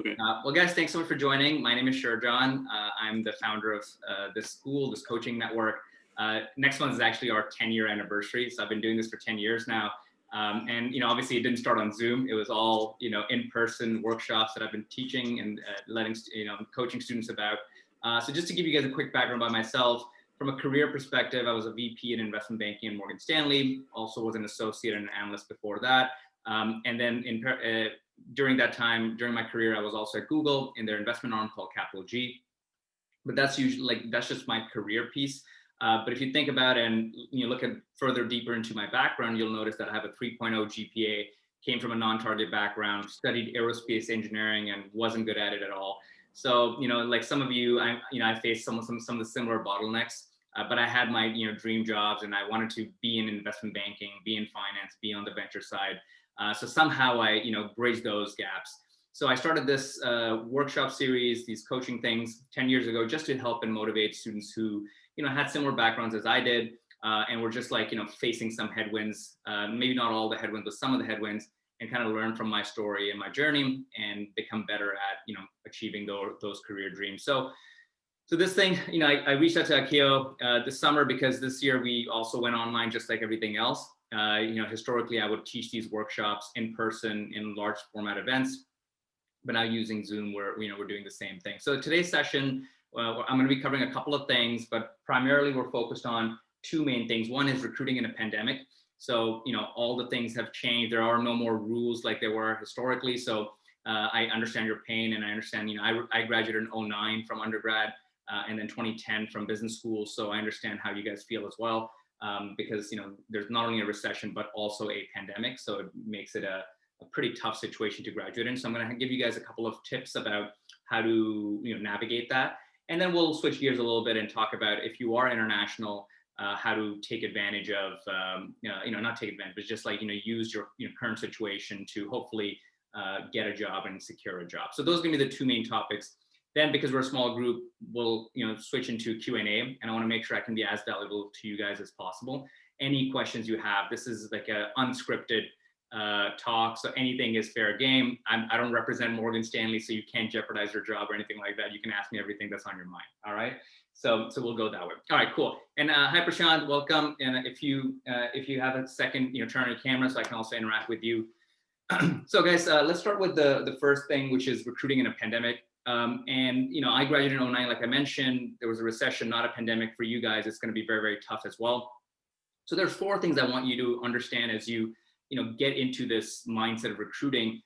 Okay. Well, guys, thanks so much for joining. My name is Sherjan. I'm the founder of this school, this coaching network. Next one is actually our 10-year anniversary. So I've been doing this for 10 years now. And, obviously it didn't start on Zoom. It was all, in-person workshops that I've been teaching and coaching students about. So just to give you guys a quick background about myself, from a career perspective, I was a VP in investment banking in Morgan Stanley, also was an associate and an analyst before that. And then during that time, during my career, I was also at Google in their investment arm called Capital G. But that's usually that's just my career piece. But if you think about it and look at further deeper into my background, you'll notice that I have a 3.0 GPA, came from a non-target background, studied aerospace engineering and wasn't good at it at all. So, like some of you, I faced some of the similar bottlenecks, but I had my, dream jobs and I wanted to be in investment banking, be in finance, be on the venture side. So somehow I, bridged those gaps. So I started this workshop series, these coaching things 10 years ago, just to help and motivate students who, had similar backgrounds as I did, and were just like, facing some headwinds, maybe not all the headwinds, but some of the headwinds, and kind of learn from my story and my journey and become better at, achieving those career dreams. So this thing, I reached out to Akio this summer because this year we also went online just like everything else. Historically, I would teach these workshops in person in large format events, but now using Zoom, we're doing the same thing. So today's session, I'm going to be covering a couple of things, but primarily we're focused on two main things. One is recruiting in a pandemic. So, all the things have changed. There are no more rules like there were historically. So I understand your pain, and I understand, I graduated in 2009 from undergrad and then 2010 from business school. So I understand how you guys feel as well. Because there's not only a recession but also a pandemic, so it makes it a pretty tough situation to graduate in. So I'm going to give you guys a couple of tips about how to navigate that, and then we'll switch gears a little bit and talk about, if you are international, how to take advantage of not take advantage, but just like use your current situation to hopefully get a job and secure a job. So those are going to be the two main topics. Then, because we're a small group, we'll switch into Q&A, and I want to make sure I can be as valuable to you guys as possible. Any questions you have, this is like an unscripted talk, so anything is fair game. I don't represent Morgan Stanley, so you can't jeopardize your job or anything like that. You can ask me everything that's on your mind. All right, so we'll go that way. All right, cool. And hi Prashant, welcome. And if you have a second, turn on your camera so I can also interact with you. So guys, let's start with the first thing, which is recruiting in a pandemic. I graduated in 2009, like I mentioned. There was a recession, not a pandemic. For you guys, it's going to be very, very tough as well. So there's four things I want you to understand as you get into this mindset of recruiting.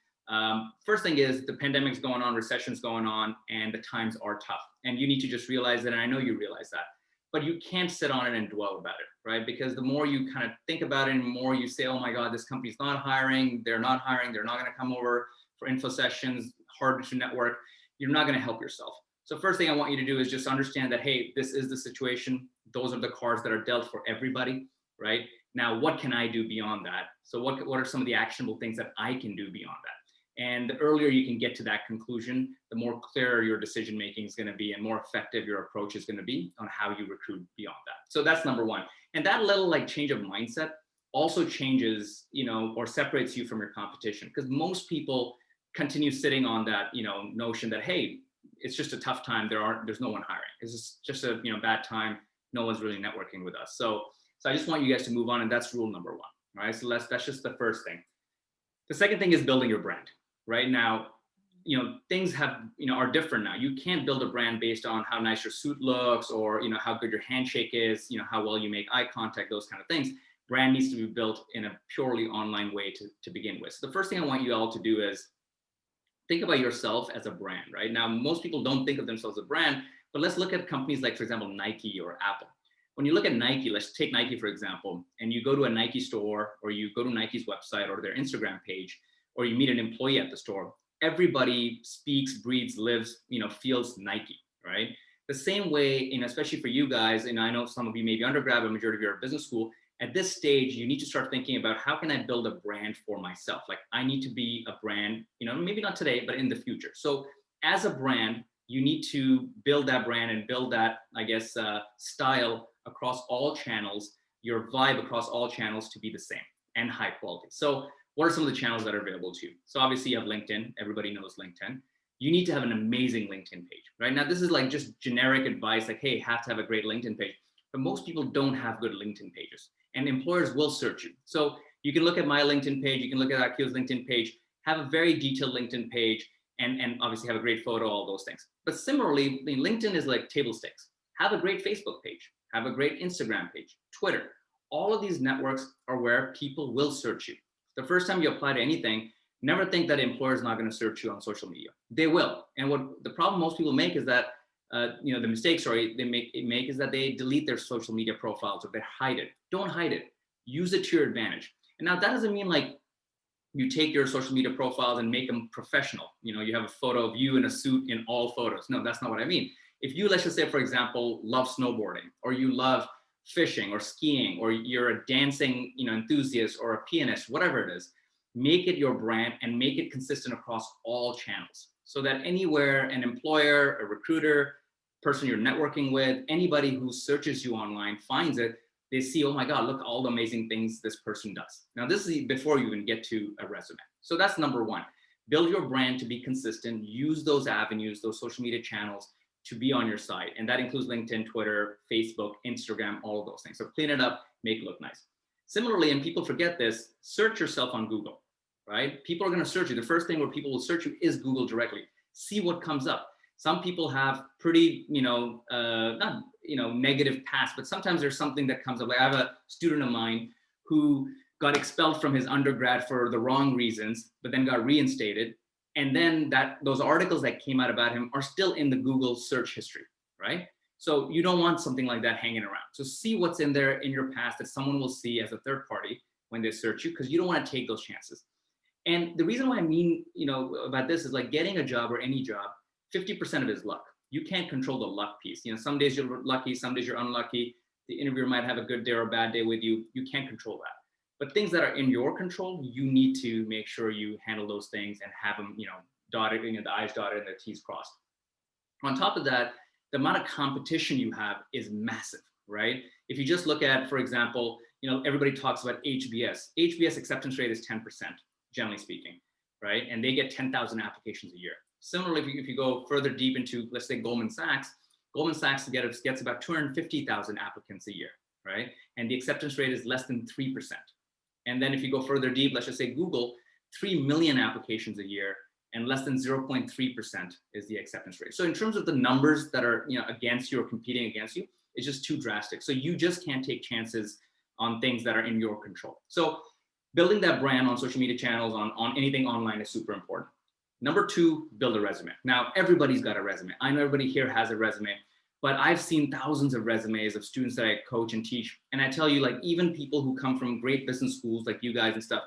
First thing is the pandemic's going on, recession's going on, and the times are tough. And you need to just realize that, and I know you realize that, but you can't sit on it and dwell about it, right? Because the more you kind of think about it and the more you say, oh my God, this company's not hiring, they're not going to come over for info sessions, hard to network, you're not going to help yourself. So first thing I want you to do is just understand that, hey, this is the situation. Those are the cards that are dealt for everybody, right? Now, what can I do beyond that? So what are some of the actionable things that I can do beyond that? And the earlier you can get to that conclusion, the more clear your decision-making is going to be and more effective your approach is going to be on how you recruit beyond that. So that's number one. And that little change of mindset also changes, or separates you from your competition, because most people continue sitting on that, notion that, hey, it's just a tough time. There's no one hiring. It's just a, bad time. No one's really networking with us. So I just want you guys to move on. And that's rule number one, right? So that's just the first thing. The second thing is building your brand. Right now, things are different now. You can't build a brand based on how nice your suit looks or, how good your handshake is, how well you make eye contact, those kind of things. Brand needs to be built in a purely online way to begin with. So the first thing I want you all to do is think about yourself as a brand, right? Now, most people don't think of themselves as a brand, but let's look at companies like, for example, Nike or Apple. When you look at Nike, let's take Nike, for example, and you go to a Nike store or you go to Nike's website or their Instagram page, or you meet an employee at the store, everybody speaks, breathes, lives, feels Nike, right? The same way, especially for you guys, and I know some of you may be undergrad, but majority of you are at business school, at this stage, you need to start thinking about how can I build a brand for myself? Like I need to be a brand, maybe not today, but in the future. So as a brand, you need to build that brand and build that, style across all channels, your vibe across all channels to be the same and high quality. So what are some of the channels that are available to you? So obviously you have LinkedIn. Everybody knows LinkedIn. you need to have an amazing LinkedIn page, right? Now, this is like just generic advice, like, hey, have to have a great LinkedIn page. But most people don't have good LinkedIn pages, and employers will search you. So you can look at my LinkedIn page, you can look at Akil's LinkedIn page, have a very detailed LinkedIn page, and obviously have a great photo, all those things. But similarly, LinkedIn is like table stakes. Have a great Facebook page, have a great Instagram page, Twitter. All of these networks are where people will search you. The first time you apply to anything, never think that an employer is not going to search you on social media. They will. And what the problem most people make is that, the mistake, they make is that they delete their social media profiles or they hide it. Don't hide it. Use it to your advantage. And now that doesn't mean like you take your social media profiles and make them professional. You have a photo of you in a suit in all photos. No, that's not what I mean. If you, let's just say, for example, love snowboarding, or you love fishing or skiing, or you're a dancing, enthusiast or a pianist, whatever it is, make it your brand and make it consistent across all channels, so that anywhere an employer, a recruiter, person you're networking with, anybody who searches you online finds it, they see, oh my God, look all the amazing things this person does. Now, this is before you even get to a resume. So that's number one. Build your brand to be consistent. Use those avenues, those social media channels to be on your site. And that includes LinkedIn, Twitter, Facebook, Instagram, all of those things. So clean it up, make it look nice. Similarly, and people forget this, search yourself on Google, right? People are going to search you. The first thing where people will search you is Google directly. See what comes up. Some people have pretty, not, negative past, but sometimes there's something that comes up. Like I have a student of mine who got expelled from his undergrad for the wrong reasons, but then got reinstated. And then those articles that came out about him are still in the Google search history, right? So you don't want something like that hanging around. So see what's in there in your past that someone will see as a third party when they search you, because you don't want to take those chances. And the reason why I mean, about this is like getting a job or any job, 50% of it is luck. You can't control the luck piece. Some days you're lucky, some days you're unlucky. The interviewer might have a good day or a bad day with you. You can't control that. But things that are in your control, you need to make sure you handle those things and have them, dotted, the I's dotted and the T's crossed. On top of that, the amount of competition you have is massive, right? If you just look at, for example, everybody talks about HBS. HBS acceptance rate is 10%, generally speaking, right? And they get 10,000 applications a year. Similarly, if you go further deep into, let's say, Goldman Sachs gets about 250,000 applicants a year, right? And the acceptance rate is less than 3%. And then if you go further deep, let's just say Google, 3 million applications a year and less than 0.3% is the acceptance rate. So in terms of the numbers that are against you or competing against you, it's just too drastic. So you just can't take chances on things that are in your control. So building that brand on social media channels, on anything online is super important. Number two, build a resume. Now, everybody's got a resume. I know everybody here has a resume, but I've seen thousands of resumes of students that I coach and teach. And I tell you, like, even people who come from great business schools like you guys and stuff,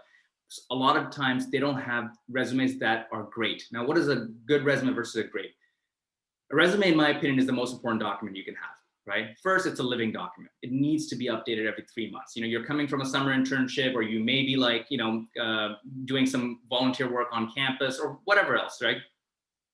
a lot of times they don't have resumes that are great. Now, what is a good resume versus a great? A resume, in my opinion, is the most important document you can have, right? First, it's a living document. It needs to be updated every 3 months. You're coming from a summer internship, or you may be like, doing some volunteer work on campus or whatever else, right?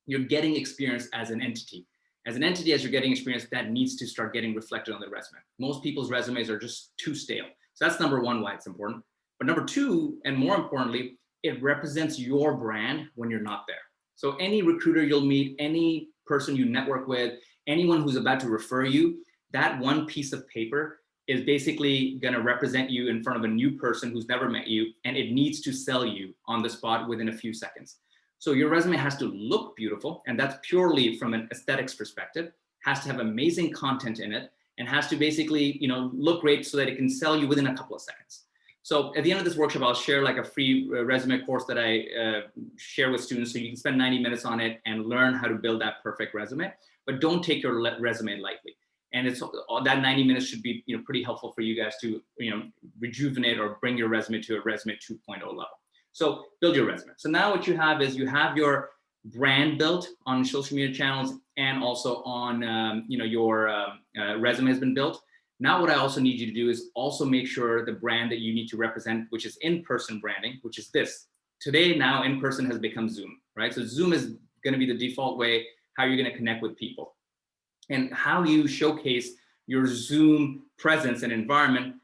You're getting experience as an entity. As an entity, as you're getting experience, that needs to start getting reflected on the resume. Most people's resumes are just too stale. So that's number one, why it's important. But number two, and more importantly, it represents your brand when you're not there. So any recruiter you'll meet, any person you network with, anyone who's about to refer you, that one piece of paper is basically going to represent you in front of a new person who's never met you, and it needs to sell you on the spot within a few seconds. So your resume has to look beautiful, and that's purely from an aesthetics perspective, has to have amazing content in it, and has to basically, look great so that it can sell you within a couple of seconds. So at the end of this workshop, I'll share like a free resume course that I share with students, so you can spend 90 minutes on it and learn how to build that perfect resume. But don't take your resume lightly. And it's that 90 minutes should be pretty helpful for you guys to rejuvenate or bring your resume to a resume 2.0 level. So build your resume. So now what you have is you have your brand built on social media channels, and also on your resume has been built. Now what I also need you to do is also make sure the brand that you need to represent, which is in-person branding, which is this. Today, now in-person has become Zoom, right? So Zoom is going to be the default way how you're going to connect with people. And how you showcase your Zoom presence and environment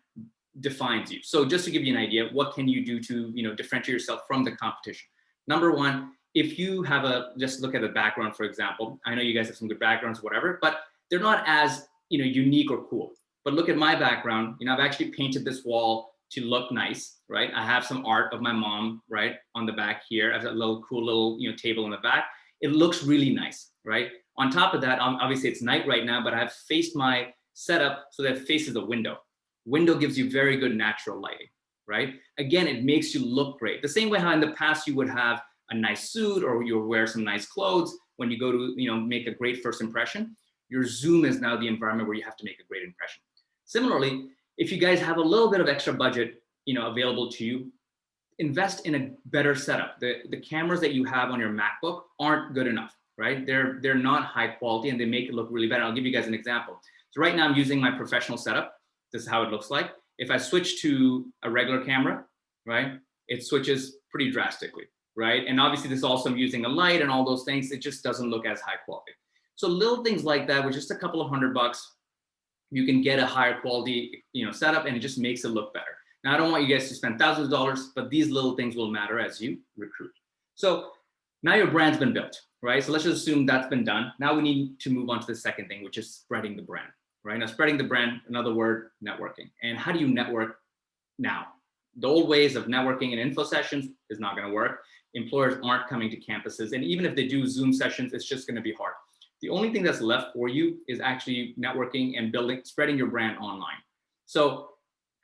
defines you. So just to give you an idea, what can you do to differentiate yourself from the competition? Number one, if you have just look at the background, for example, I know you guys have some good backgrounds, whatever, but they're not as, unique or cool. But look at my background. I've actually painted this wall to look nice, right? I have some art of my mom, right, on the back here. I have a cool little, table in the back. It looks really nice, right? On top of that, obviously it's night right now, but I've faced my setup so that it faces a window. Window gives you very good natural lighting, right? Again, it makes you look great. The same way how in the past you would have a nice suit or you wear some nice clothes when you go to, make a great first impression. Your Zoom is now the environment where you have to make a great impression. Similarly, if you guys have a little bit of extra budget, available to you, invest in a better setup. The cameras that you have on your MacBook aren't good enough, right? They're not high quality and they make it look really bad. I'll give you guys an example. So right now I'm using my professional setup. This is how it looks like. If I switch to a regular camera, right, it switches pretty drastically, right? And obviously this also I'm using a light and all those things. It just doesn't look as high quality. So little things like that with just a couple of $100, you can get a higher quality, setup, and it just makes it look better. Now, I don't want you guys to spend thousands of dollars, but these little things will matter as you recruit. So now your brand's been built, right? So let's just assume that's been done. Now we need to move on to the second thing, which is spreading the brand, right? Now, spreading the brand, another word, networking. And how do you network now? The old ways of networking and info sessions is not going to work. Employers aren't coming to campuses. And even if they do Zoom sessions, it's just going to be hard. The only thing that's left for you is actually networking and spreading your brand online. So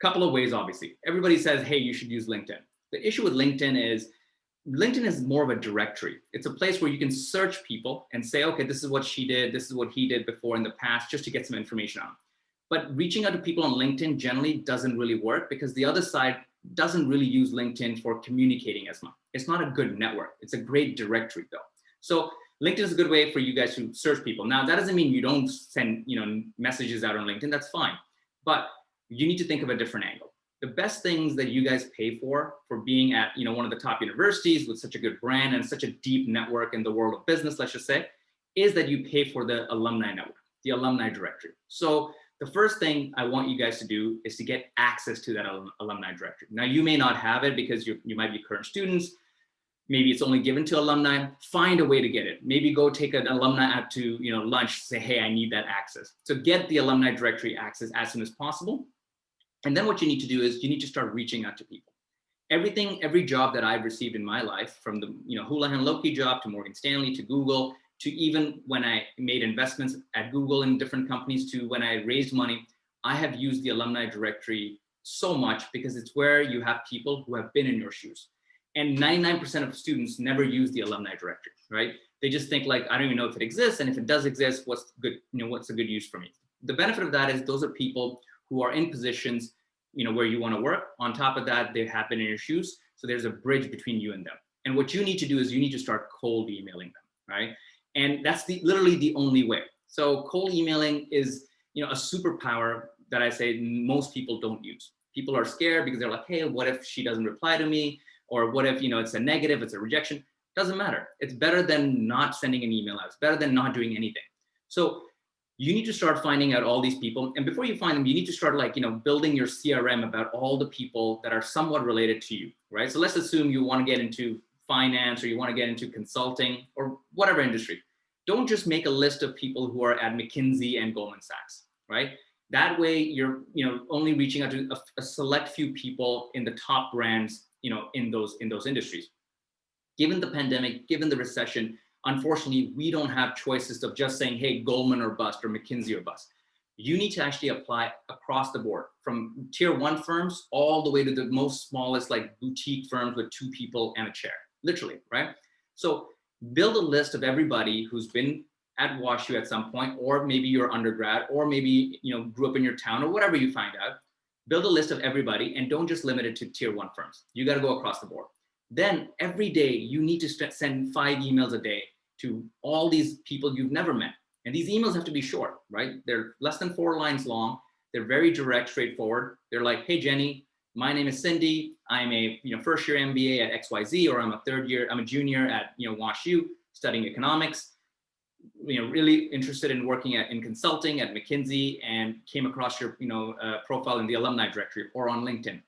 a couple of ways, obviously. Everybody says, hey, you should use LinkedIn. The issue with LinkedIn is more of a directory. It's a place where you can search people and say, okay, this is what she did, this is what he did before in the past, just to get some information on them. But reaching out to people on LinkedIn generally doesn't really work because the other side doesn't really use LinkedIn for communicating as much. It's not a good network. It's a great directory though. So LinkedIn is a good way for you guys to search people. Now, that doesn't mean you don't send, messages out on LinkedIn. That's fine. But you need to think of a different angle. The best things that you guys pay for being at, one of the top universities with such a good brand and such a deep network in the world of business, let's just say, is that you pay for the alumni network, the alumni directory. So the first thing I want you guys to do is to get access to that alumni directory. Now, you may not have it because you might be current students. Maybe it's only given to alumni. Find a way to get it. Maybe go take an alumni out to lunch, say, hey, I need that access. So get the alumni directory access as soon as possible. And then what you need to do is you need to start reaching out to people. Every job that I've received in my life, from the Houlihan Lokey job to Morgan Stanley to Google, to even when I made investments at Google in different companies, to when I raised money, I have used the alumni directory so much because it's where you have people who have been in your shoes. And 99% of students never use the alumni directory, right? They just think like, I don't even know if it exists. And if it does exist, what's good, what's a good use for me? The benefit of that is those are people who are in positions, where you want to work. On top of that, they have been in your shoes. So there's a bridge between you and them. And what you need to do is you need to start cold emailing them, right? And that's literally the only way. So cold emailing is, a superpower that I say most people don't use. People are scared because they're like, hey, what if she doesn't reply to me? Or what if, it's a negative, it's a rejection? Doesn't matter. It's better than not sending an email out. It's better than not doing anything. So you need to start finding out all these people. And before you find them, you need to start building your CRM about all the people that are somewhat related to you, right? So let's assume you want to get into finance or you want to get into consulting or whatever industry. Don't just make a list of people who are at McKinsey and Goldman Sachs, right? That way you're, only reaching out to a select few people in the top brands, in those industries. Given the pandemic, given the recession, unfortunately, we don't have choices of just saying, hey, Goldman or bust or McKinsey or bust. You need to actually apply across the board, from tier 1 firms all the way to the most smallest, like boutique firms with 2 people and a chair, literally, right? So build a list of everybody who's been at WashU at some point, or maybe you're undergrad, or maybe grew up in your town, or whatever you find out. Build a list of everybody and don't just limit it to tier 1 firms. You got to go across the board. Then every day you need to send 5 emails a day to all these people you've never met. And these emails have to be short, right? They're less than 4 lines long. They're very direct, straightforward. They're like, hey, Jenny, my name is Cindy. I'm a first year MBA at XYZ, or I'm a junior at WashU studying economics. Really interested in working in consulting at McKinsey, and came across your profile in the alumni directory or on LinkedIn.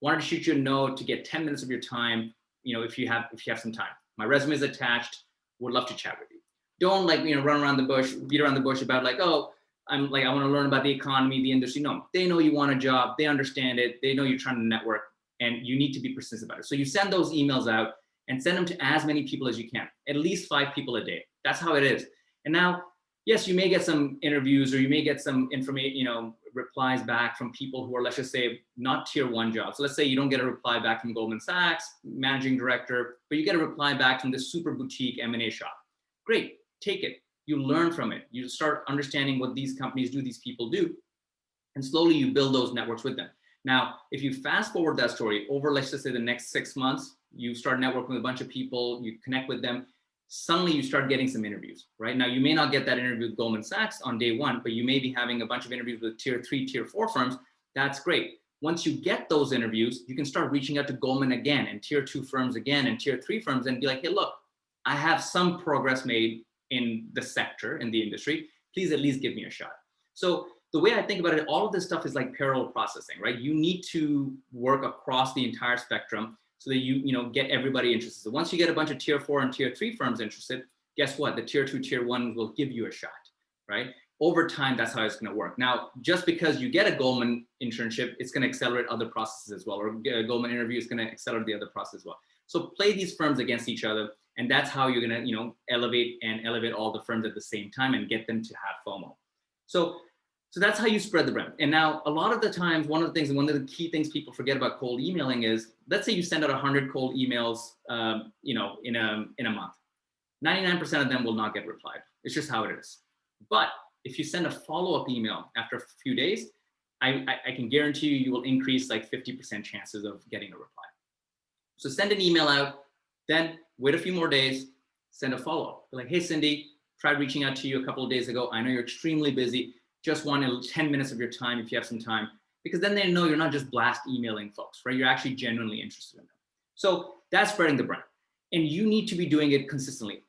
Wanted to shoot you a note to get 10 minutes of your time, if you have some time. My resume is attached. Would love to chat with you. Don't run around the bush, beat around the bush about like, oh, I want to learn about the economy, the industry. No, they know you want a job. They understand it. They know you're trying to network, and you need to be persistent about it. So you send those emails out and send them to as many people as you can, at least 5 people a day. That's how it is. And now, yes, you may get some interviews, or you may get some information, replies back from people who are, let's just say, not tier 1 jobs. So let's say you don't get a reply back from Goldman Sachs, managing director, but you get a reply back from this super boutique M&A shop. Great, take it. You learn from it. You start understanding what these companies do, these people do, and slowly you build those networks with them. Now, if you fast forward that story over, let's just say, the next 6 months, you start networking with a bunch of people, you connect with them, suddenly you start getting some interviews, right? Now, you may not get that interview with Goldman Sachs on day 1, but you may be having a bunch of interviews with tier 3, tier 4 firms. That's great. Once you get those interviews, you can start reaching out to Goldman again, and tier 2 firms again, and tier 3 firms, and be like, hey, look, I have some progress made in the sector, in the industry. Please at least give me a shot. So the way I think about it, all of this stuff is like parallel processing, right? You need to work across the entire spectrum so that you get everybody interested. So once you get a bunch of tier 4 and tier 3 firms interested, guess what? The tier 2, tier 1 will give you a shot, right? Over time, that's how it's going to work. Now, just because you get a Goldman internship, it's going to accelerate other processes as well, or a Goldman interview is going to accelerate the other process as well. So play these firms against each other, and that's how you're going to elevate all the firms at the same time and get them to have FOMO. So that's how you spread the brand. And now, a lot of the times, one of the key things people forget about cold emailing is, let's say you send out 100 cold emails, in a month. 99% of them will not get replied. It's just how it is. But if you send a follow-up email after a few days, I can guarantee you will increase like 50% chances of getting a reply. So send an email out, then wait a few more days, send a follow-up. Like, hey, Cindy, tried reaching out to you a couple of days ago. I know you're extremely busy. Just wanted 10 minutes of your time if you have some time, because then they know you're not just blast emailing folks, right? You're actually genuinely interested in them. So that's spreading the brand, and you need to be doing it consistently.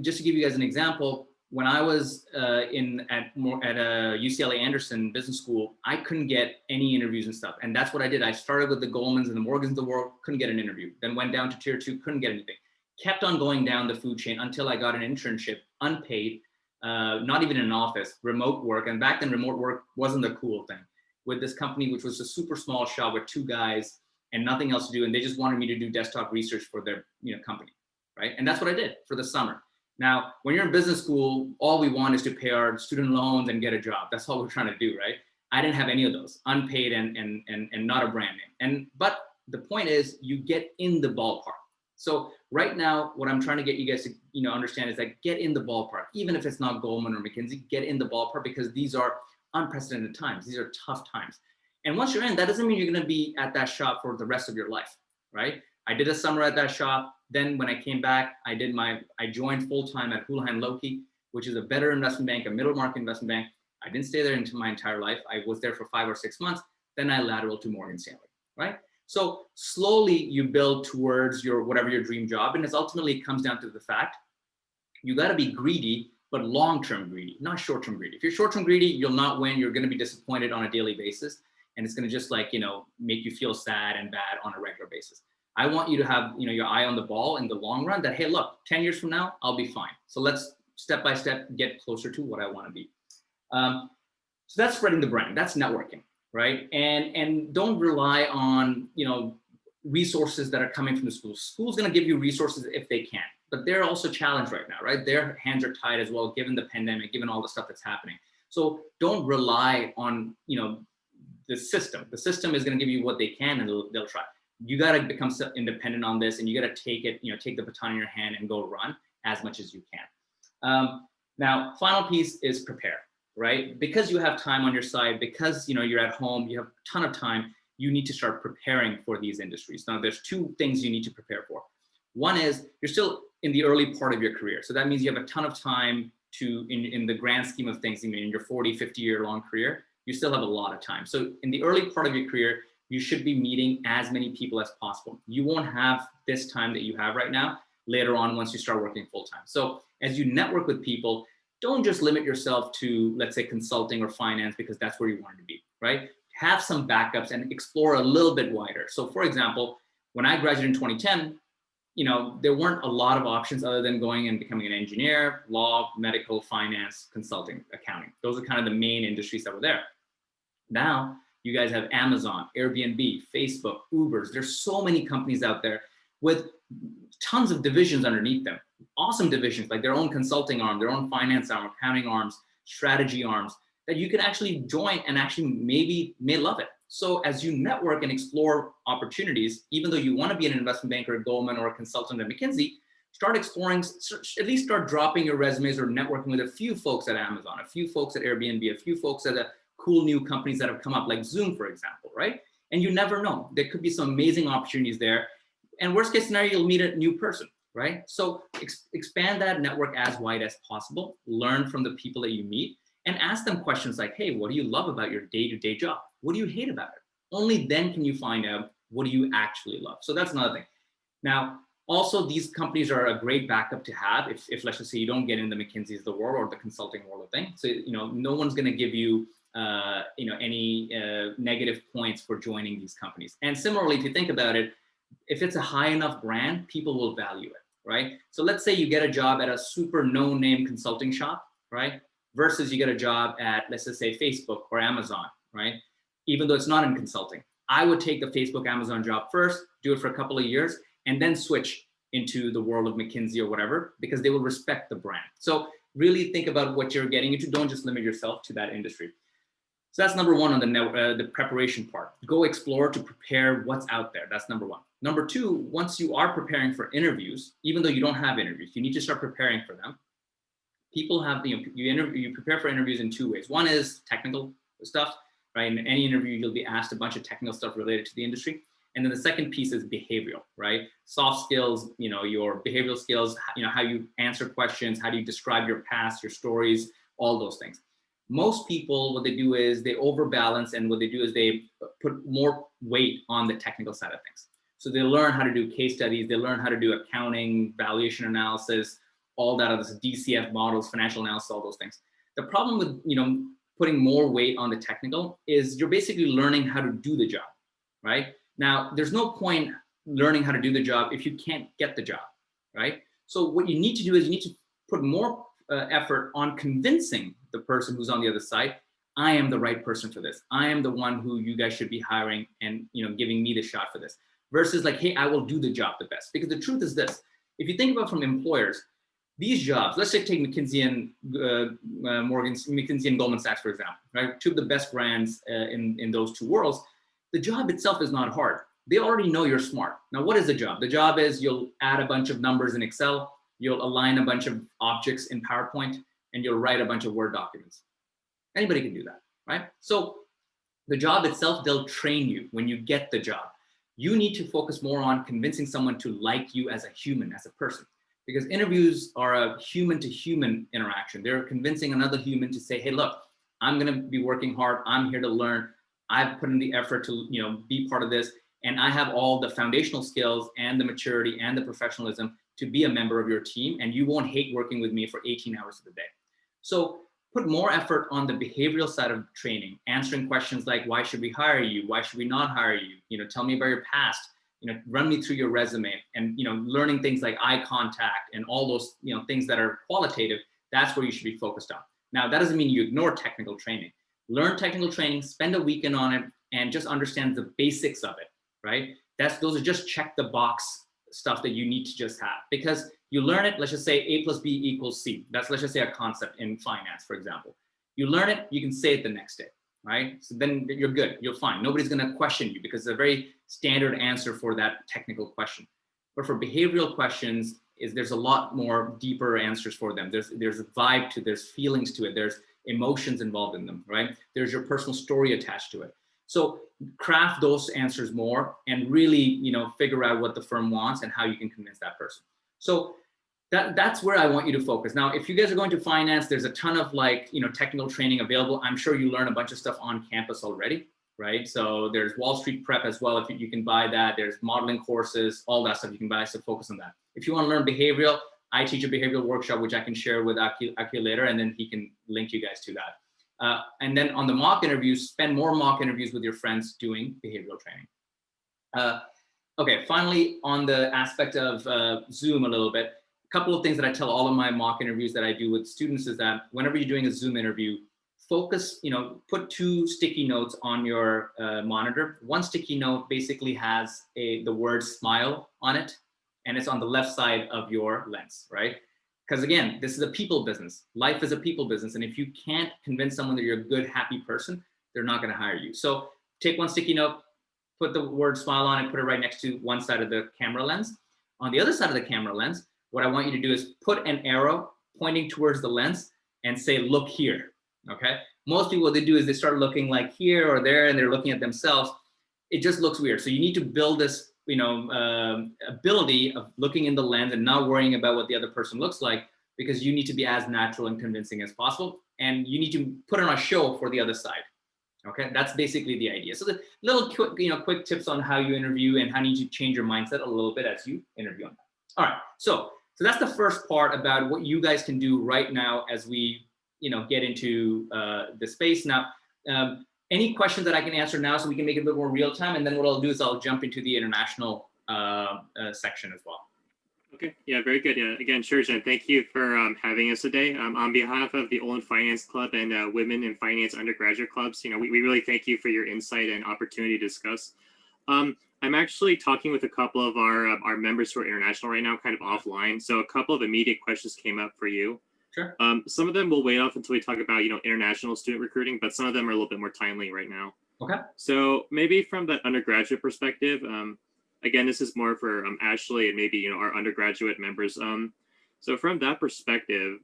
Just to give you guys an example, when I was at UCLA Anderson Business School, I couldn't get any interviews and stuff. And that's what I did. I started with the Goldmans and the Morgans of the world, couldn't get an interview. Then went down to tier 2, couldn't get anything. Kept on going down the food chain until I got an internship, unpaid, not even in an office, remote work. And back then, remote work wasn't the cool thing, with this company, which was a super small shop with 2 guys and nothing else to do. And they just wanted me to do desktop research for their company, right? And that's what I did for the summer. Now, when you're in business school, all we want is to pay our student loans and get a job. That's all we're trying to do, right? I didn't have any of those, unpaid and not a brand name. But the point is, you get in the ballpark. So right now, what I'm trying to get you guys to understand is that get in the ballpark, even if it's not Goldman or McKinsey, get in the ballpark, because these are unprecedented times. These are tough times. And once you're in, that doesn't mean you're going to be at that shop for the rest of your life, right? I did a summer at that shop. Then when I came back, I joined full-time at Houlihan Lokey, which is a better investment bank, a middle market investment bank. I didn't stay there into my entire life. I was there for 5 or 6 months. Then I lateraled to Morgan Stanley, right? So slowly you build towards whatever your dream job. And ultimately it comes down to the fact, you got to be greedy, but long-term greedy, not short-term greedy. If you're short-term greedy, you'll not win. You're going to be disappointed on a daily basis. And it's going to just make you feel sad and bad on a regular basis. I want you to have, your eye on the ball in the long run, that, hey, look, 10 years from now, I'll be fine. So let's step by step get closer to what I want to be. So that's spreading the brand. That's networking, right? And don't rely on, resources that are coming from the school. School's going to give you resources if they can, but they're also challenged right now, right? Their hands are tied as well, given the pandemic, given all the stuff that's happening. So don't rely on, the system. The system is going to give you what they can, and they'll try. You got to become independent on this, and you got to take it, take the baton in your hand and go run as much as you can. Now, final piece is prepare, right? Because you have time on your side, because you're at home, you have a ton of time, you need to start preparing for these industries. Now, there's 2 things you need to prepare for. One is you're still in the early part of your career. So that means you have a ton of time to, in the grand scheme of things, in your 40, 50-year-long career, you still have a lot of time. So in the early part of your career, you should be meeting as many people as possible. You won't have this time that you have right now later on once you start working full-time. So as you network with people, don't just limit yourself to, let's say, consulting or finance, because that's where you want to be, right? Have some backups and explore a little bit wider. So for example, when I graduated in 2010, there weren't a lot of options other than going and becoming an engineer, law, medical, finance, consulting, accounting. Those are kind of the main industries that were there. Now you guys have Amazon, Airbnb, Facebook, Ubers. There's so many companies out there with tons of divisions underneath them. Awesome divisions, like their own consulting arm, their own finance arm, accounting arms, strategy arms, that you can actually join and actually may love it. So as you network and explore opportunities, even though you want to be an investment banker at Goldman or a consultant at McKinsey, start exploring, at least start dropping your resumes or networking with a few folks at Amazon, a few folks at Airbnb, a few folks at cool new companies that have come up, like Zoom, for example, right? And you never know. There could be some amazing opportunities there. And worst case scenario, you'll meet a new person, right? So expand that network as wide as possible, learn from the people that you meet, and ask them questions like, hey, what do you love about your day-to-day job? What do you hate about it? Only then can you find out what do you actually love. So that's another thing. Now, also, these companies are a great backup to have if let's just say you don't get in the McKinsey's of the world or the consulting world of things. So, no one's going to give you, any negative points for joining these companies. And similarly, if you think about it, if it's a high enough brand, people will value it, right? So let's say you get a job at a super no-name consulting shop, right? Versus you get a job at, let's just say, Facebook or Amazon, right? Even though it's not in consulting. I would take the Facebook, Amazon job first, do it for a couple of years, and then switch into the world of McKinsey or whatever, because they will respect the brand. So really think about what you're getting into. Don't just limit yourself to that industry. So that's number one on the preparation part. Go explore to prepare what's out there. That's number one. Number two, once you are preparing for interviews, even though you don't have interviews, you need to start preparing for them. People have, you prepare for interviews in two ways. One is technical stuff, right? In any interview, you'll be asked a bunch of technical stuff related to the industry. And then the second piece is behavioral, right? Soft skills, your behavioral skills, how you answer questions, how do you describe your past, your stories, all those things. Most people, what they do is they overbalance, and what they do is they put more weight on the technical side of things. So they learn how to do case studies, they learn how to do accounting, valuation analysis, all that other DCF models, financial analysis, all those things. The problem with putting more weight on the technical is you're basically learning how to do the job, right? Now, there's no point learning how to do the job if you can't get the job, right? So what you need to do is you need to put more effort on convincing the person who's on the other side, I am the right person for this. I am the one who you guys should be hiring and giving me the shot for this. Versus like, hey, I will do the job the best. Because the truth is this, if you think about from employers, these jobs, let's say take McKinsey and McKinsey and Goldman Sachs, for example, right? Two of the best brands in those two worlds. The job itself is not hard. They already know you're smart. Now, what is the job? The job is you'll add a bunch of numbers in Excel, you'll align a bunch of objects in PowerPoint, and you'll write a bunch of Word documents. Anybody can do that, right? So the job itself, they'll train you when you get the job. You need to focus more on convincing someone to like you as a human, as a person. Because interviews are a human-to-human interaction. They're convincing another human to say, hey, look, I'm going to be working hard. I'm here to learn. I've put in the effort to be part of this. And I have all the foundational skills and the maturity and the professionalism to be a member of your team. And you won't hate working with me for 18 hours of the day. So put more effort on the behavioral side of training, answering questions like, why should we hire you? Why should we not hire you? Tell me about your past. Run me through your resume, and learning things like eye contact and all those things that are qualitative. That's where you should be focused on. Now, that doesn't mean you ignore technical training. Learn technical training, spend a weekend on it, and just understand the basics of it, right? Those are just check the box stuff that you need to just have, because you learn it. Let's just say A plus B equals C. That's, let's just say, a concept in finance, for example. You learn it, you can say it the next day. Right? So then you're good, you're fine. Nobody's gonna question you because it's a very standard answer for that technical question. But for behavioral questions, there's a lot more deeper answers for them. There's a vibe to it, there's feelings to it, there's emotions involved in them, right? There's your personal story attached to it. So craft those answers more and really, figure out what the firm wants and how you can convince that person. So that's where I want you to focus. Now, if you guys are going to finance, there's a ton of technical training available. I'm sure you learn a bunch of stuff on campus already, right? So there's Wall Street Prep as well. If you can buy that, there's modeling courses, all that stuff you can buy. So focus on that. If you want to learn behavioral, I teach a behavioral workshop, which I can share with Akil later, and then he can link you guys to that. And then on the mock interviews, spend more mock interviews with your friends doing behavioral training. Okay, finally, on the aspect of Zoom a little bit, a couple of things that I tell all of my mock interviews that I do with students is that whenever you're doing a Zoom interview, focus, put 2 sticky notes on your monitor. One sticky note basically has the word smile on it, and it's on the left side of your lens, right? Because again, this is a people business. Life is a people business. And if you can't convince someone that you're a good, happy person, they're not going to hire you. So take one sticky note, put the word smile on it, put it right next to one side of the camera lens. On the other side of the camera lens, what I want you to do is put an arrow pointing towards the lens and say, look here, okay? Most people, what they do is they start looking like here or there, and they're looking at themselves. It just looks weird. So you need to build this, ability of looking in the lens and not worrying about what the other person looks like, because you need to be as natural and convincing as possible. And you need to put on a show for the other side. Okay, that's basically the idea. So the little quick tips on how you interview and how you need to change your mindset a little bit as you interview on that. All right, so that's the first part about what you guys can do right now as we get into the space. Now, any questions that I can answer now so we can make it a bit more real time, and then what I'll do is I'll jump into the international section as well. Okay, yeah, very good. Yeah, again, Sherjan, thank you for having us today. On behalf of the Olin Finance Club and Women in Finance undergraduate clubs, we really thank you for your insight and opportunity to discuss. I'm actually talking with a couple of our members who are international right now, kind of offline. So a couple of immediate questions came up for you. Sure. Some of them will wait off until we talk about international student recruiting, but some of them are a little bit more timely right now. Okay. So maybe from the undergraduate perspective. Again, this is more for Ashley and maybe our undergraduate members. So from that perspective,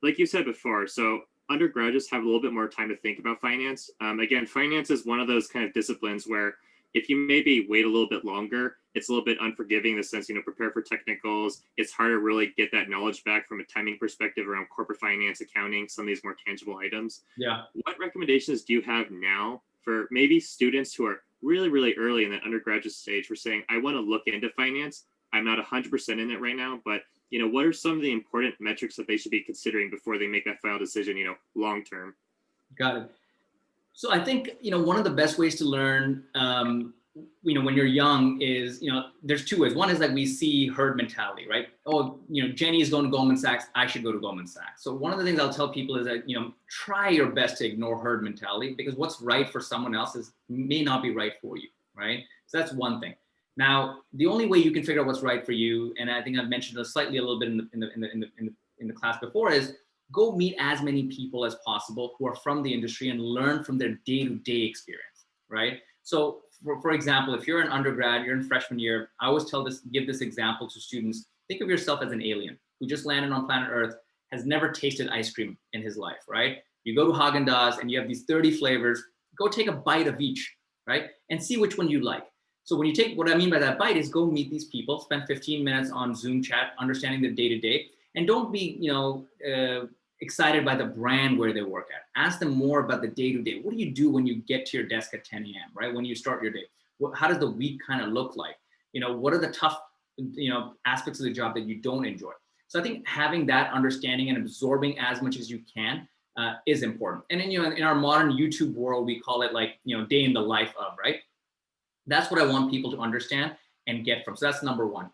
like you said before, so undergraduates have a little bit more time to think about finance. Again, finance is one of those kind of disciplines where if you maybe wait a little bit longer, it's a little bit unforgiving in the sense, prepare for technicals. It's hard to really get that knowledge back from a timing perspective around corporate finance, accounting, some of these more tangible items. Yeah. What recommendations do you have now for maybe students who are really, really early in the undergraduate stage for saying, I want to look into finance. I'm not 100% in it right now, but what are some of the important metrics that they should be considering before they make that final decision, long term? Got it. So I think, one of the best ways to learn, when you're young is, there's 2 ways. One is that we see herd mentality, right? Oh, Jenny is going to Goldman Sachs, I should go to Goldman Sachs. So one of the things I'll tell people is that, try your best to ignore herd mentality, because what's right for someone else may not be right for you, right? So that's one thing. Now, the only way you can figure out what's right for you, and I think I've mentioned it slightly a little bit in the class before, is go meet as many people as possible who are from the industry and learn from their day-to-day experience, right? So for example, if you're an undergrad, you're in freshman year, I always give this example to students. Think of yourself as an alien who just landed on planet Earth, has never tasted ice cream in his life, right? You go to Haagen-Dazs and you have these 30 flavors, go take a bite of each, right? And see which one you like. So when you take, what I mean by that bite is go meet these people, spend 15 minutes on Zoom chat, understanding the day-to-day, and don't be, excited by the brand where they work at. Ask them more about the day-to-day. What do you do when you get to your desk at 10 a.m., right? When you start your day, how does the week kind of look like? What are the tough, aspects of the job that you don't enjoy? So I think having that understanding and absorbing as much as you can is important. And then, in our modern YouTube world, we call it like, day in the life of, right? That's what I want people to understand and get from. So that's number one.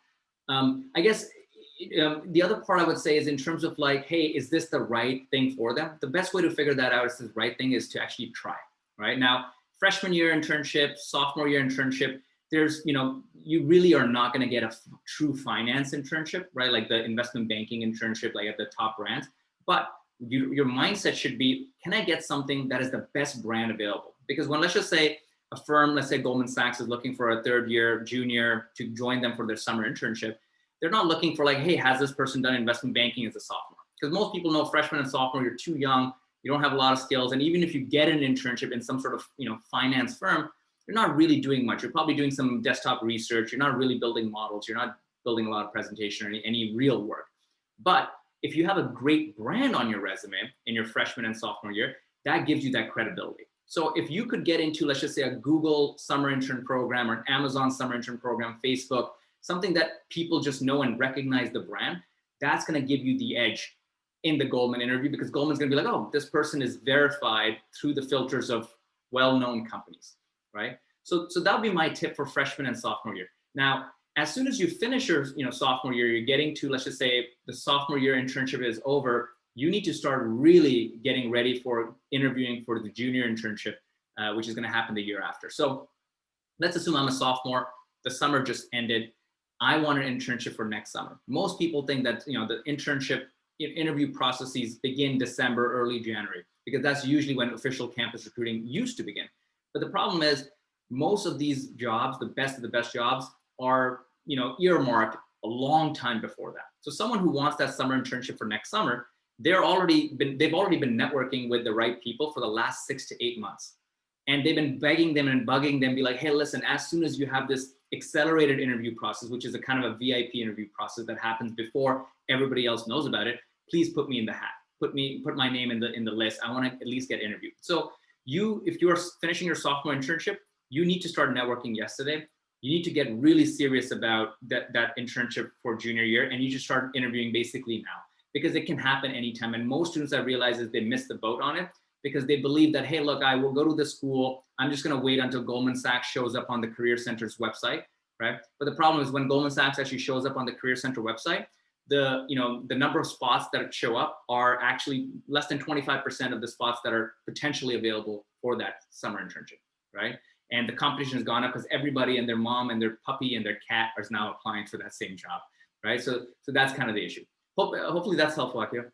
I guess the other part I would say is in terms of like, hey, is this the right thing for them? The best way to figure that out is the right thing is to actually try, right? Now, freshman year internship, sophomore year internship, there's, you really are not going to get a true finance internship, right? Like the investment banking internship, like at the top brands. But your mindset should be, can I get something that is the best brand available? Because when, let's just say a firm, let's say Goldman Sachs is looking for a 3rd year junior to join them for their summer internship, they're not looking for like, hey, has this person done investment banking as a sophomore? Because most people know freshman and sophomore, you're too young, you don't have a lot of skills. And even if you get an internship in some sort of, finance firm, you're not really doing much. You're probably doing some desktop research. You're not really building models. You're not building a lot of presentation or any real work. But if you have a great brand on your resume in your freshman and sophomore year, that gives you that credibility. So if you could get into, let's just say, a Google summer intern program or an Amazon summer intern program, Facebook, something that people just know and recognize the brand, that's going to give you the edge in the Goldman interview, because Goldman's going to be like, oh, this person is verified through the filters of well-known companies, right? So that would be my tip for freshman and sophomore year. Now, as soon as you finish your sophomore year, you're getting to, let's just say the sophomore year internship is over, you need to start really getting ready for interviewing for the junior internship, which is going to happen the year after. So let's assume I'm a sophomore, the summer just ended. I want an internship for next summer. Most people think that the internship interview processes begin December, early January, because that's usually when official campus recruiting used to begin. But the problem is most of these jobs, the best of the best jobs, are earmarked a long time before that. So someone who wants that summer internship for next summer, they've already been networking with the right people for the last 6 to 8 months. And they've been begging them and bugging them, be like, hey, listen, as soon as you have this accelerated interview process, which is a kind of a VIP interview process that happens before everybody else knows about it, please put me in the hat. Put my name in the list. I want to at least get interviewed. So if you are finishing your sophomore internship, you need to start networking yesterday. You need to get really serious about that internship for junior year, and you should start interviewing basically now, because it can happen anytime. And most students, I realize, is they miss the boat on it because they believe that, hey, look, I will go to the school. I'm just going to wait until Goldman Sachs shows up on the Career Center's website, right? But the problem is when Goldman Sachs actually shows up on the Career Center website, the number of spots that show up are actually less than 25% of the spots that are potentially available for that summer internship, right? And the competition has gone up because everybody and their mom and their puppy and their cat are now applying for that same job, right? So that's kind of the issue. Hopefully that's helpful, Akio.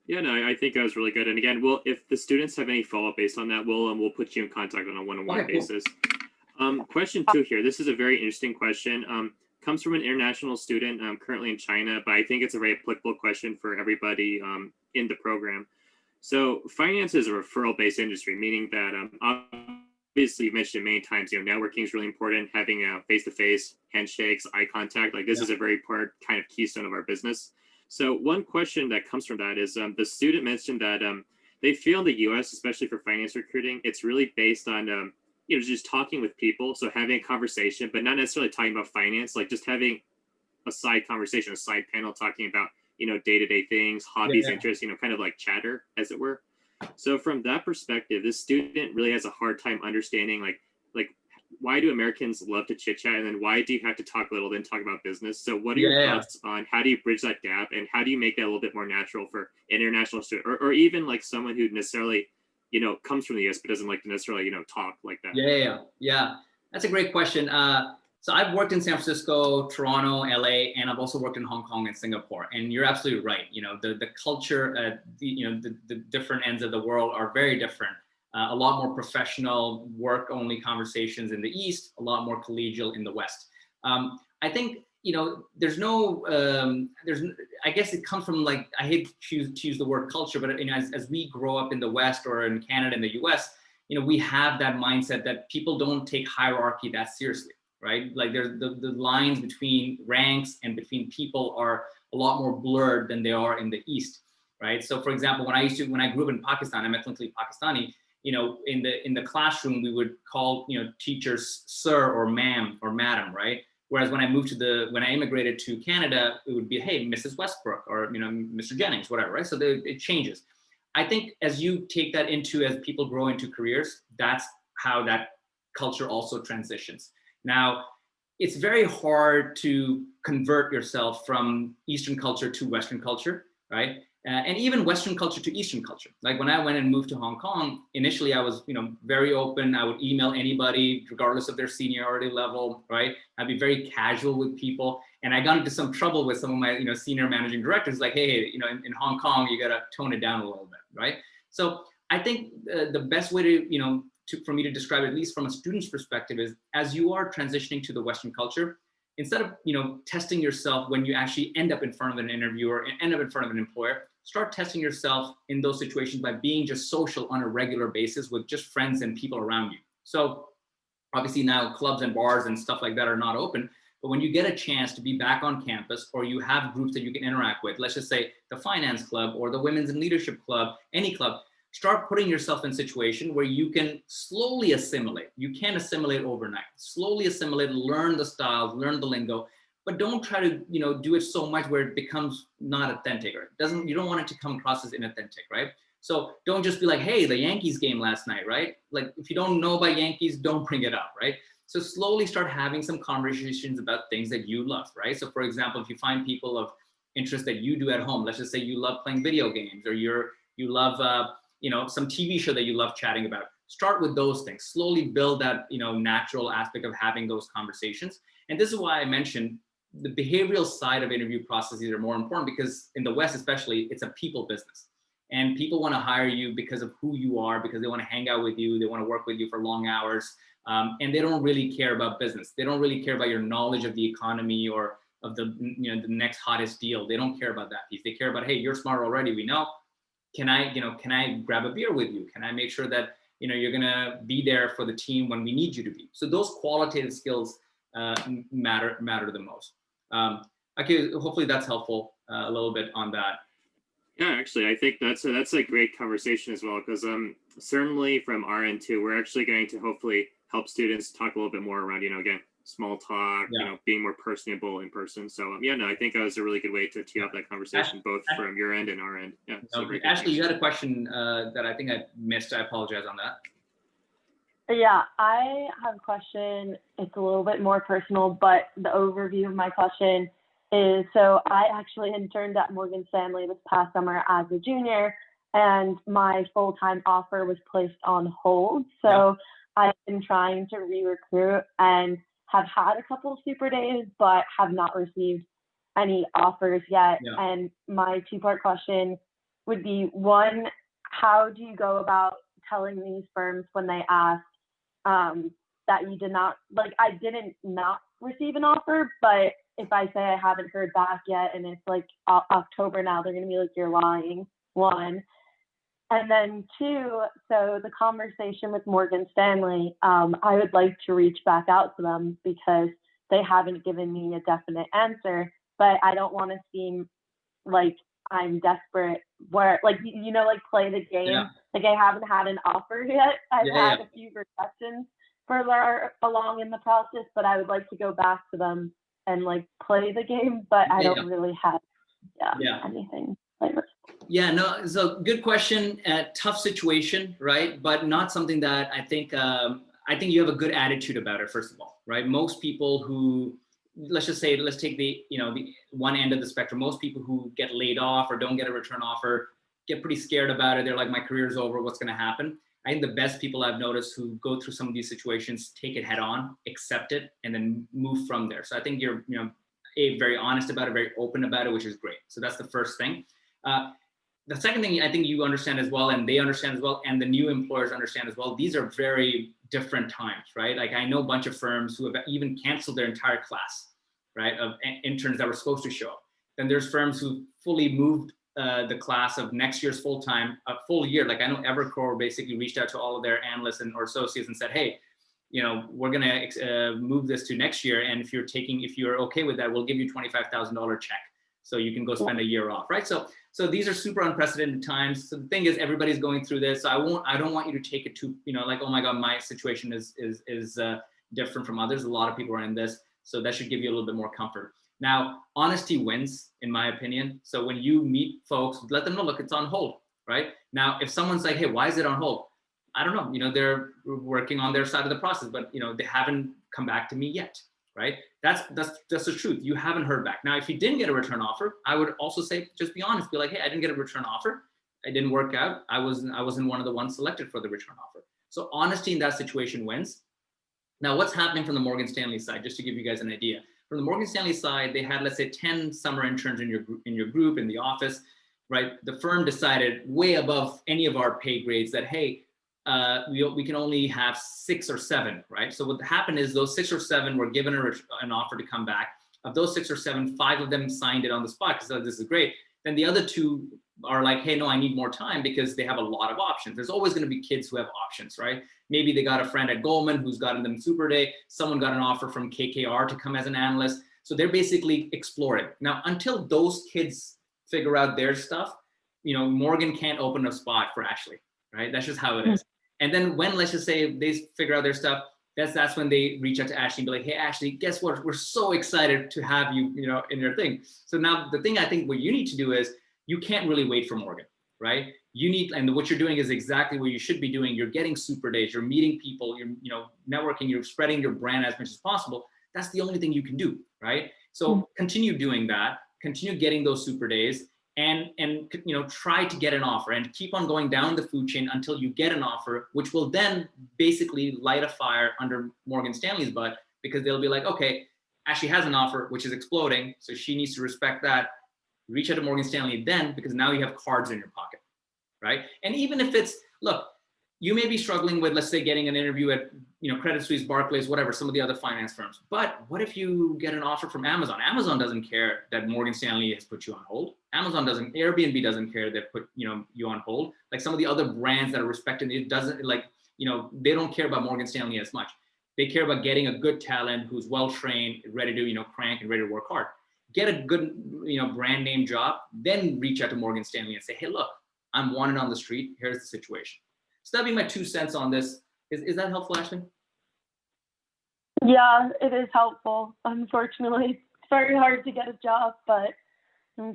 Yeah, no, I think that was really good. And again, if the students have any follow-up based on that, we'll put you in contact on a one-on-one basis. Question 2 here. This is a very interesting question. Comes from an international student currently in China, but I think it's a very applicable question for everybody in the program. So finance is a referral-based industry, meaning that obviously you mentioned many times, networking is really important, having a face-to-face handshakes, eye contact, like this is a very important kind of keystone of our business. So one question that comes from that is the student mentioned that they feel in the US, especially for finance recruiting, it's really based on, just talking with people. So having a conversation, but not necessarily talking about finance, like just having a side conversation, a side panel talking about, day-to-day things, hobbies, interests, kind of like chatter, as it were. So from that perspective, this student really has a hard time understanding, like why do Americans love to chit chat, and then why do you have to talk little, then talk about business? So what are your thoughts on how do you bridge that gap, and how do you make that a little bit more natural for international student, or even like someone who necessarily, comes from the US but doesn't like to necessarily, talk like that? Yeah. That's a great question. So I've worked in San Francisco, Toronto, LA, and I've also worked in Hong Kong and Singapore. And you're absolutely right. The culture, the different ends of the world are very different. A lot more professional, work-only conversations in the East, a lot more collegial in the West. I think, I guess it comes from, like, I hate to use the word culture, but as we grow up in the West or in Canada and the US, we have that mindset that people don't take hierarchy that seriously, right? Like there's the lines between ranks and between people are a lot more blurred than they are in the East, right? So for example, when I grew up in Pakistan, I'm ethnically Pakistani, in the classroom, we would call, teachers sir or ma'am or madam, right? Whereas when I immigrated to Canada, it would be, hey, Mrs. Westbrook or, Mr. Jennings, whatever, right? So it changes. I think as you take that as people grow into careers, that's how that culture also transitions. Now, it's very hard to convert yourself from Eastern culture to Western culture, right? And even Western culture to Eastern culture. Like when I went and moved to Hong Kong, initially I was, very open. I would email anybody, regardless of their seniority level, right? I'd be very casual with people. And I got into some trouble with some of my, senior managing directors, like, hey, in Hong Kong, you got to tone it down a little bit, right? So I think the best way to, for me to describe it, at least from a student's perspective, is as you are transitioning to the Western culture, instead of, testing yourself when you actually end up in front of an interviewer and end up in front of an employer, start testing yourself in those situations by being just social on a regular basis with just friends and people around you. So obviously now clubs and bars and stuff like that are not open, but when you get a chance to be back on campus or you have groups that you can interact with, let's just say the finance club or the women's and leadership club, any club, start putting yourself in a situation where you can slowly assimilate. You can't assimilate overnight. Slowly assimilate, learn the styles, learn the lingo, but don't try to, do it so much where it becomes not authentic or you don't want it to come across as inauthentic, right? So don't just be like, hey, the Yankees game last night, right? Like if you don't know about Yankees, don't bring it up, right? So slowly start having some conversations about things that you love, right? So for example, if you find people of interest that you do at home, let's just say you love playing video games, or you love some TV show that you love chatting about. Start with those things. Slowly build that natural aspect of having those conversations. And this is why I mentioned the behavioral side of interview processes are more important, because in the West especially, it's a people business. And people want to hire you because of who you are, because they want to hang out with you, they want to work with you for long hours, and they don't really care about business. They don't really care about your knowledge of the economy or of the the next hottest deal. They don't care about that piece. They care about, hey, you're smart already, we know. Can I grab a beer with you? Can I make sure that you're gonna be there for the team when we need you to be? So those qualitative skills matter the most. Okay, hopefully that's helpful a little bit on that. Yeah, actually, I think that's a great conversation as well, because certainly from our end too, we're actually going to hopefully help students talk a little bit more around again, small talk, being more personable in person. So yeah, no, I think that was a really good way to tee up that conversation, both from your end and our end. Yeah. So Ashley, you had a question that I think I missed. I apologize on that. Yeah, I have a question. It's a little bit more personal, but the overview of my question is, so I actually interned at Morgan Stanley this past summer as a junior, and my full-time offer was placed on hold. So I've been trying to re-recruit and have had a couple of super days, but have not received any offers yet. And my two-part question would be, one, how do you go about telling these firms when they ask that you did not, I didn't not receive an offer, but if I say I haven't heard back yet and it's October now, they're going to be like, you're lying, one. And then two, so the conversation with Morgan Stanley, I would like to reach back out to them because they haven't given me a definite answer, but I don't want to seem like I'm desperate where play the game. I haven't had an offer yet. I've had a few receptions further along in the process, but I would like to go back to them and play the game, but I don't really have anything like this. Yeah, no, so good question. Tough situation, right? But not something that I think you have a good attitude about it, first of all, right? Most people who, let's take the one end of the spectrum. Most people who get laid off or don't get a return offer get pretty scared about it. They're like, my career's over, what's going to happen? I think the best people I've noticed who go through some of these situations take it head on, accept it, and then move from there. So I think you're very honest about it, very open about it, which is great. So that's the first thing. The second thing I think you understand as well, and they understand as well, and the new employers understand as well, these are very different times, right? I know a bunch of firms who have even canceled their entire class, right, of interns that were supposed to show up. Then there's firms who fully moved the class of next year's full-time, a full year. I know Evercore basically reached out to all of their analysts or associates and said, hey, we're going to move this to next year. And if you're okay with that, we'll give you $25,000 check. So you can go spend a year off, right? So these are super unprecedented times. So the thing is, everybody's going through this. So I don't want you to take it to, oh my God, my situation is different from others. A lot of people are in this. So that should give you a little bit more comfort. Now, honesty wins, in my opinion. So when you meet folks, let them know, look, it's on hold, right? Now, if someone's like, hey, why is it on hold? I don't know, they're working on their side of the process, but they haven't come back to me yet, right? That's the truth. You haven't heard back. Now, if you didn't get a return offer, I would also say, just be honest, be like, hey, I didn't get a return offer. It didn't work out. I wasn't one of the ones selected for the return offer. So honesty in that situation wins. Now, what's happening from the Morgan Stanley side, just to give you guys an idea. From the Morgan Stanley side, they had, let's say, 10 summer interns in your group, in the office, right? The firm decided way above any of our pay grades that, hey, we can only have 6 or 7, right? So what happened is those 6 or 7 were given an offer to come back. Of those 6 or 7, 5 of them signed it on the spot because this is great. Then the other 2 are like, hey, no, I need more time, because they have a lot of options. There's always going to be kids who have options, right? Maybe they got a friend at Goldman who's gotten them super day. Someone got an offer from KKR to come as an analyst. So they're basically exploring. Now, until those kids figure out their stuff, Morgan can't open a spot for Ashley, right? That's just how it is. And then when, let's just say, they figure out their stuff, that's when they reach out to Ashley and be like, hey, Ashley, guess what? We're so excited to have you, in your thing. So now the thing I think what you need to do is, you can't really wait for Morgan, right? You need, and what you're doing is exactly what you should be doing. You're getting super days, you're meeting people, you're, you know, networking, you're spreading your brand as much as possible. That's the only thing you can do, right? So continue doing that, continue getting those super days, and you know, try to get an offer and keep on going down the food chain until you get an offer, which will then basically light a fire under Morgan Stanley's butt, because they'll be like, okay, Ashley has an offer, which is exploding, so she needs to respect that. Reach out to Morgan Stanley then, because now you have cards in your pocket, right? And even if it's, look, you may be struggling with, let's say, getting an interview at, you know, Credit Suisse, Barclays, whatever, some of the other finance firms. But what if you get an offer from Amazon? Amazon doesn't care that Morgan Stanley has put you on hold. Amazon doesn't, Airbnb doesn't care that put, you know, you on hold. Like some of the other brands that are respected, it doesn't, like, you know, they don't care about Morgan Stanley as much. They care about getting a good talent who's well-trained, ready to, you know, crank and ready to work hard. Get a good, you know, brand name job, then reach out to Morgan Stanley and say, hey, look, I'm wanted on the street. Here's the situation. So that'd be my 2 cents on this. Is that helpful, Ashley? Yeah, it is helpful. Unfortunately, it's very hard to get a job, but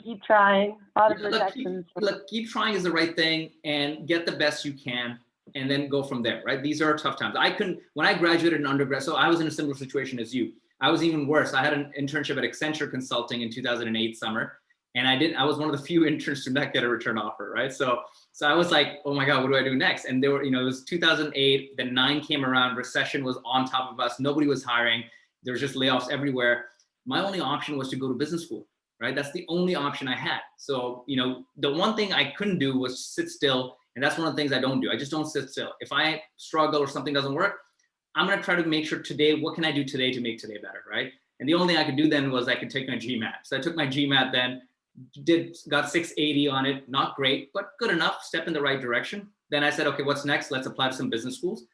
keep trying. A lot of rejections. Keep trying is the right thing, and get the best you can, and then go from there, right? These are tough times. When I graduated in undergrad, so I was in a similar situation as you. I was even worse. I had an internship at Accenture Consulting in 2008 summer, and I was one of the few interns to not get a return offer, right? So I was like, oh my God, what do I do next? And there were, you know, it was 2008, then 9 came around, recession was on top of us, nobody was hiring, there was just layoffs everywhere. My only option was to go to business school, right? That's the only option I had. So, you know, the one thing I couldn't do was sit still, and that's one of the things I don't do. I just don't sit still. If I struggle or something doesn't work, I'm gonna try to make sure today, what can I do today to make today better, right? And the only thing I could do then was I could take my GMAT. So I took my GMAT then, got 680 on it, not great, but good enough, step in the right direction. Then I said, okay, what's next? Let's apply to some business schools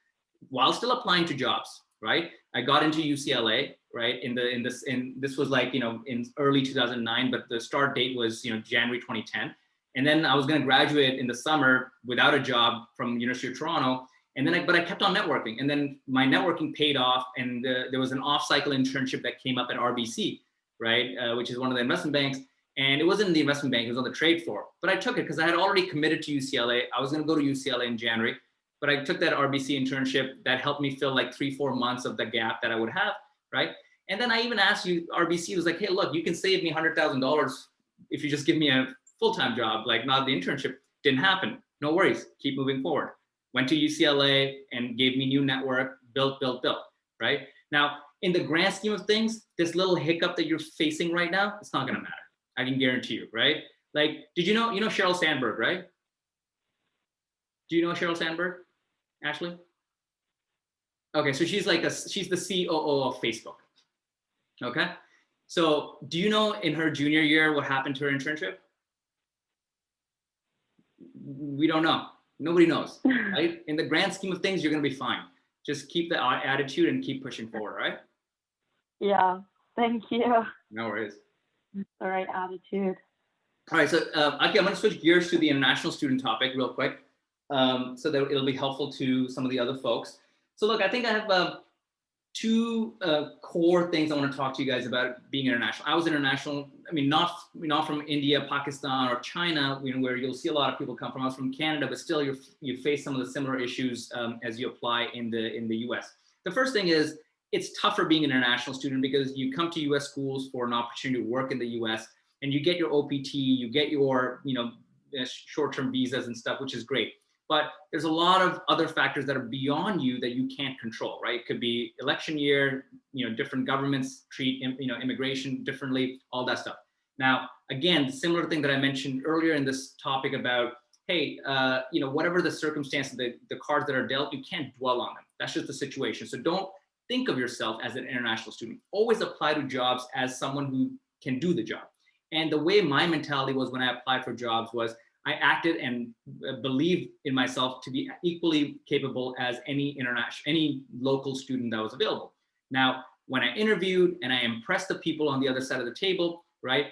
while still applying to jobs, right? I got into UCLA, right? This was like, you know, in early 2009, but the start date was, you know, January 2010. And then I was going to graduate in the summer without a job from University of Toronto. And then but I kept on networking, and then my networking paid off. And there was an off-cycle internship that came up at RBC, right? Which is one of the investment banks. And it wasn't in the investment bank, it was on the trade floor. But I took it because I had already committed to UCLA. I was going to go to UCLA in January, but I took that RBC internship that helped me fill like 3-4 months of the gap that I would have, right? And then I even asked you, RBC was like, hey, look, you can save me $100,000 if you just give me a full-time job, like not the internship. Didn't happen. No worries, keep moving forward. Went to UCLA and gave me new network, built, right? Now, in the grand scheme of things, this little hiccup that you're facing right now, it's not going to matter. I can guarantee you, right? Like, did you know Sheryl Sandberg, right? Do you know Sheryl Sandberg, Ashley? Okay, so she's the COO of Facebook. Okay, so do you know in her junior year what happened to her internship? We don't know. Nobody knows, right? In the grand scheme of things, you're gonna be fine. Just keep the attitude and keep pushing forward, right? Yeah, thank you. No worries. The right attitude. All right, so okay, I'm gonna switch gears to the international student topic real quick, so that it'll be helpful to some of the other folks. So look, I think I have 2 core things I want to talk to you guys about being international. I was international. I mean, not from India, Pakistan, or China, you know, where you'll see a lot of people come from. I was from Canada, but still, you face some of the similar issues as you apply in the U.S. The first thing is it's tougher being an international student because you come to U.S. schools for an opportunity to work in the U.S. and you get your OPT, you get your, you know, short-term visas and stuff, which is great. But there's a lot of other factors that are beyond you that you can't control, right? It could be election year, you know, different governments treat, you know, immigration differently, all that stuff. Now, again, the similar thing that I mentioned earlier in this topic about, hey, you know, whatever the circumstances, the cards that are dealt, you can't dwell on them. That's just the situation. So don't think of yourself as an international student. Always apply to jobs as someone who can do the job. And the way my mentality was when I applied for jobs was I acted and believed in myself to be equally capable as any local student that was available. Now, when I interviewed and I impressed the people on the other side of the table, right,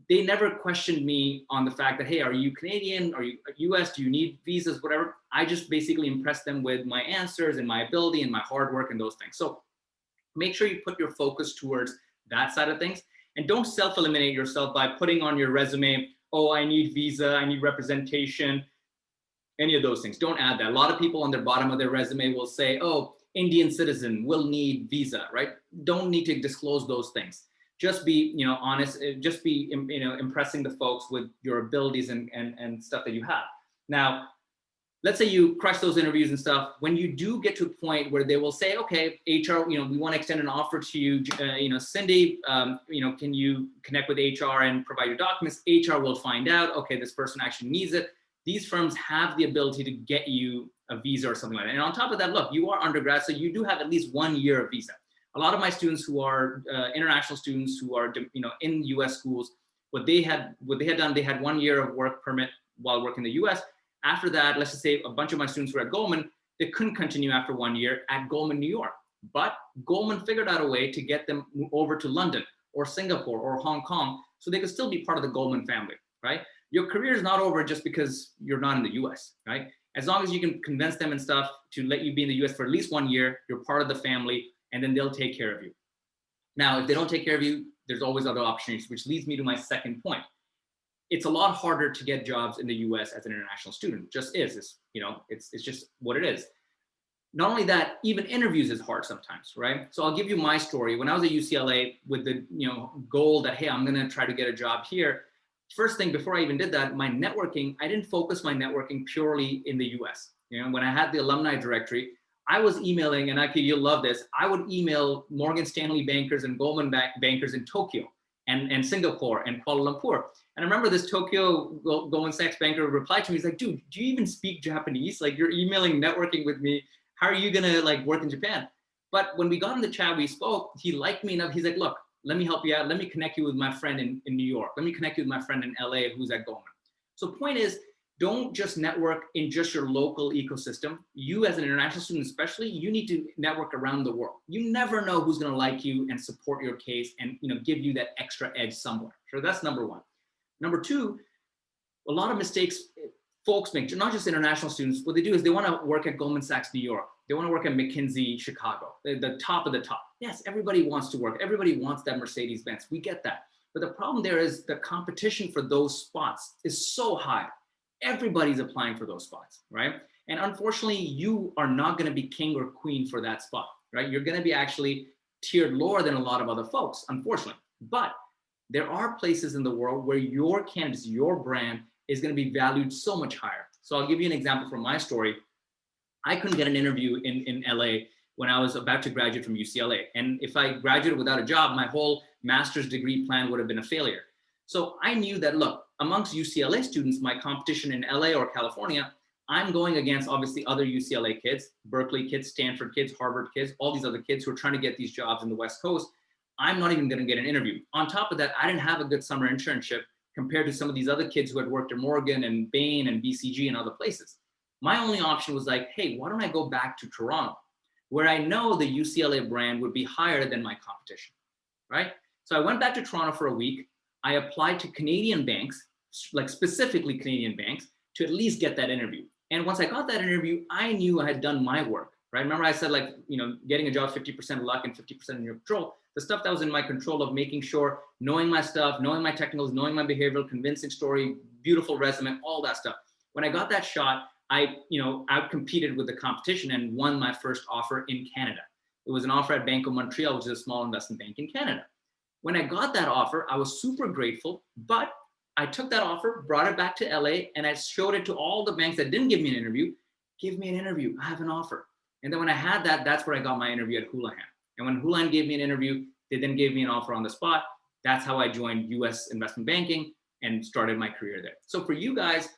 they never questioned me on the fact that, hey, are you Canadian? Are you US? Do you need visas? Whatever. I just basically impressed them with my answers and my ability and my hard work and those things. So make sure you put your focus towards that side of things. And don't self-eliminate yourself by putting on your resume, oh, I need visa, I need representation, any of those things. Don't add that. A lot of people on the bottom of their resume will say, oh, Indian citizen will need visa, right? Don't need to disclose those things. Just be, honest. Just be, impressing the folks with your abilities and stuff that you have. Now, let's say you crush those interviews and stuff. When you do get to a point where they will say, okay, HR, we want to extend an offer to you, Cindy, can you connect with HR and provide your documents? HR will find out, okay, this person actually needs it. These firms have the ability to get you a visa or something like that. And on top of that, look, you are undergrad, so you do have at least 1 year of visa. A lot of my students who are international students who are, in US schools, what they had done, they had 1 year of work permit while working in the US. After that, let's just say a bunch of my students were at Goldman, they couldn't continue after 1 year at Goldman, New York. But Goldman figured out a way to get them over to London or Singapore or Hong Kong, so they could still be part of the Goldman family, right? Your career is not over just because you're not in the US, right? As long as you can convince them and stuff to let you be in the US for at least 1 year, you're part of the family, and then they'll take care of you. Now, if they don't take care of you, there's always other opportunities, which leads me to my second point. It's a lot harder to get jobs in the US as an international student. It just is. It's just what it is. Not only that, even interviews is hard sometimes, right? So I'll give you my story. When I was at UCLA with the goal that, hey, I'm gonna try to get a job here. First thing, before I even did that, my networking, I didn't focus my networking purely in the US. When I had the Alumni Directory, I was emailing, and you'll love this, I would email Morgan Stanley bankers and Goldman bankers in Tokyo and Singapore and Kuala Lumpur. And I remember this Tokyo Goldman Sachs banker replied to me, he's like, dude, do you even speak Japanese? Like, you're emailing, networking with me. How are you gonna work in Japan? But when we got in the chat, we spoke, he liked me enough. He's like, look, let me help you out. Let me connect you with my friend in New York. Let me connect you with my friend in LA who's at Goldman. So point is, don't just network in just your local ecosystem. You as an international student especially, you need to network around the world. You never know who's gonna like you and support your case and give you that extra edge somewhere. So that's number one. Number two, a lot of mistakes folks make, not just international students, what they do is they wanna work at Goldman Sachs, New York. They wanna work at McKinsey, Chicago, the top of the top. Yes, everybody wants to work. Everybody wants that Mercedes-Benz. We get that. But the problem there is the competition for those spots is so high. Everybody's applying for those spots, right? And unfortunately, you are not gonna be king or queen for that spot, right? You're gonna be actually tiered lower than a lot of other folks, unfortunately. But there are places in the world where your candidacy, your brand is gonna be valued so much higher. So I'll give you an example from my story. I couldn't get an interview in LA when I was about to graduate from UCLA. And if I graduated without a job, my whole master's degree plan would have been a failure. So I knew that, look, amongst UCLA students, my competition in LA or California, I'm going against obviously other UCLA kids, Berkeley kids, Stanford kids, Harvard kids, all these other kids who are trying to get these jobs in the West Coast. I'm not even gonna get an interview. On top of that, I didn't have a good summer internship compared to some of these other kids who had worked at Morgan and Bain and BCG and other places. My only option was like, hey, why don't I go back to Toronto, where I know the UCLA brand would be higher than my competition, right? So I went back to Toronto for a week. I applied to Canadian banks, like specifically Canadian banks, to at least get that interview. And once I got that interview, I knew I had done my work, right? Remember I said, like, getting a job, 50% luck and 50% in your control. The stuff that was in my control of making sure, knowing my stuff, knowing my technicals, knowing my behavioral, convincing story, beautiful resume, all that stuff. When I got that shot, I outcompeted with the competition and won my first offer in Canada. It was an offer at Bank of Montreal, which is a small investment bank in Canada. When I got that offer, I was super grateful, but I took that offer, brought it back to LA, and I showed it to all the banks that didn't give me an interview. Give me an interview, I have an offer. And then when I had that, that's where I got my interview at Houlihan. And when Houlihan gave me an interview, they then gave me an offer on the spot. That's how I joined US investment banking and started my career there. So for you guys,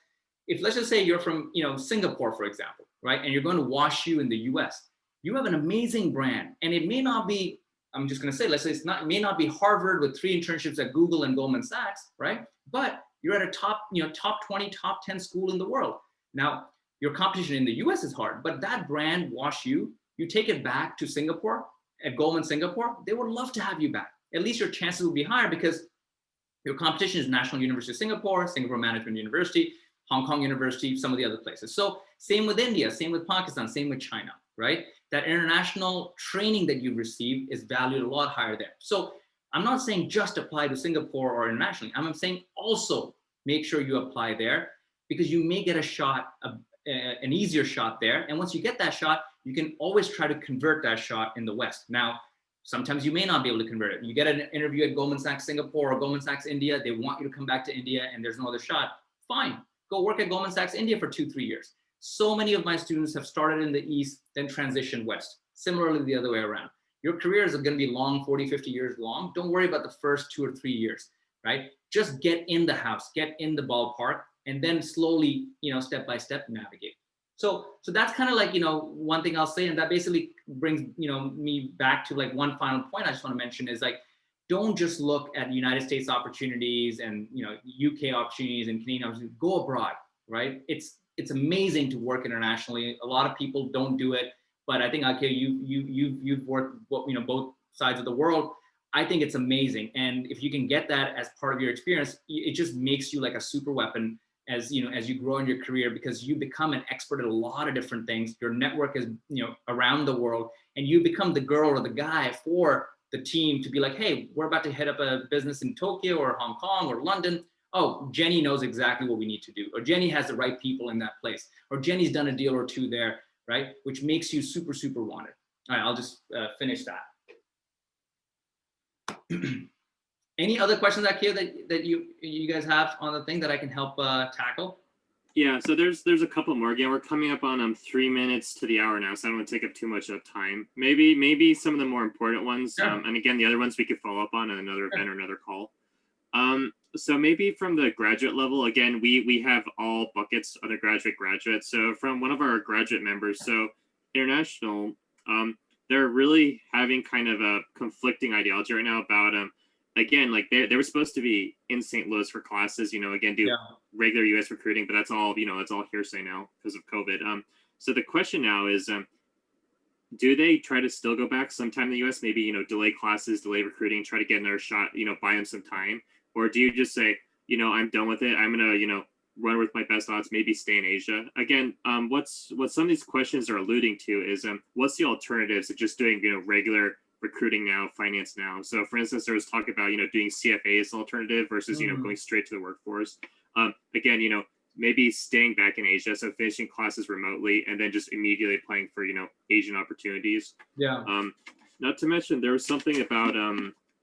if let's just say you're from Singapore, for example, right? And you're going to WashU in the US, you have an amazing brand. And it may not be, I'm just going to say, let's say it may not be Harvard with 3 internships at Google and Goldman Sachs, right? But you're at a top 20, top 10 school in the world. Now, your competition in the US is hard, but that brand, WashU, you take it back to Singapore, at Goldman Singapore, they would love to have you back. At least your chances will be higher because your competition is National University of Singapore, Singapore Management University, Hong Kong University, some of the other places. So same with India, same with Pakistan, same with China, right? That international training that you receive is valued a lot higher there. So I'm not saying just apply to Singapore or internationally. I'm saying also make sure you apply there, because you may get a shot, an easier shot there. And once you get that shot, you can always try to convert that shot in the West. Now, sometimes you may not be able to convert it. You get an interview at Goldman Sachs Singapore or Goldman Sachs India, they want you to come back to India and there's no other shot. Fine, go work at Goldman Sachs India for 2-3 years. So many of my students have started in the East, then transitioned West. Similarly, the other way around. Your careers are going to be long, 40, 50 years long. Don't worry about the first 2 or 3 years, right? Just get in the house, get in the ballpark, and then slowly, step by step navigate. So that's kind of like, one thing I'll say, and that basically brings, me back to like one final point I just want to mention is like, don't just look at United States opportunities and, UK opportunities and Canadian opportunities. Go abroad, right? It's amazing to work internationally. A lot of people don't do it, but I think, okay, you've worked, both sides of the world. I think it's amazing. And if you can get that as part of your experience, it just makes you like a super weapon as you grow in your career, because you become an expert at a lot of different things. Your network is, around the world, and you become the girl or the guy for the team to be like, hey, we're about to head up a business in Tokyo or Hong Kong or London. Oh, Jenny knows exactly what we need to do. Or Jenny has the right people in that place. Or Jenny's done a deal or two there, right? Which makes you super, super wanted. All right, I'll just finish that. Any other questions, Akio, that you guys have on the thing that I can help tackle? Yeah, so there's a couple more. Again, we're coming up on 3 minutes to the hour now, so I don't want to take up too much of time. Maybe some of the more important ones, Sure. And again, the other ones we could follow up on in another event or another call. So maybe from the graduate level, again, we have all buckets, undergraduate, graduate. So from one of our graduate members, so international, they're really having kind of a conflicting ideology right now about again, like they were supposed to be in St. Louis for classes, again, do regular US recruiting, but that's all, it's all hearsay now because of COVID. So the question now is, do they try to still go back sometime in the US, maybe, delay classes, delay recruiting, try to get another shot, buy them some time? Or do you just say, I'm done with it. I'm going to, run with my best odds, maybe stay in Asia? Again, what some of these questions are alluding to is, what's the alternatives of just doing, regular recruiting now, finance now? So for instance, there was talk about, doing CFA as an alternative versus, going straight to the workforce. Again, maybe staying back in Asia, so finishing classes remotely and then just immediately applying for, Asian opportunities. Yeah. Not to mention, there was something about,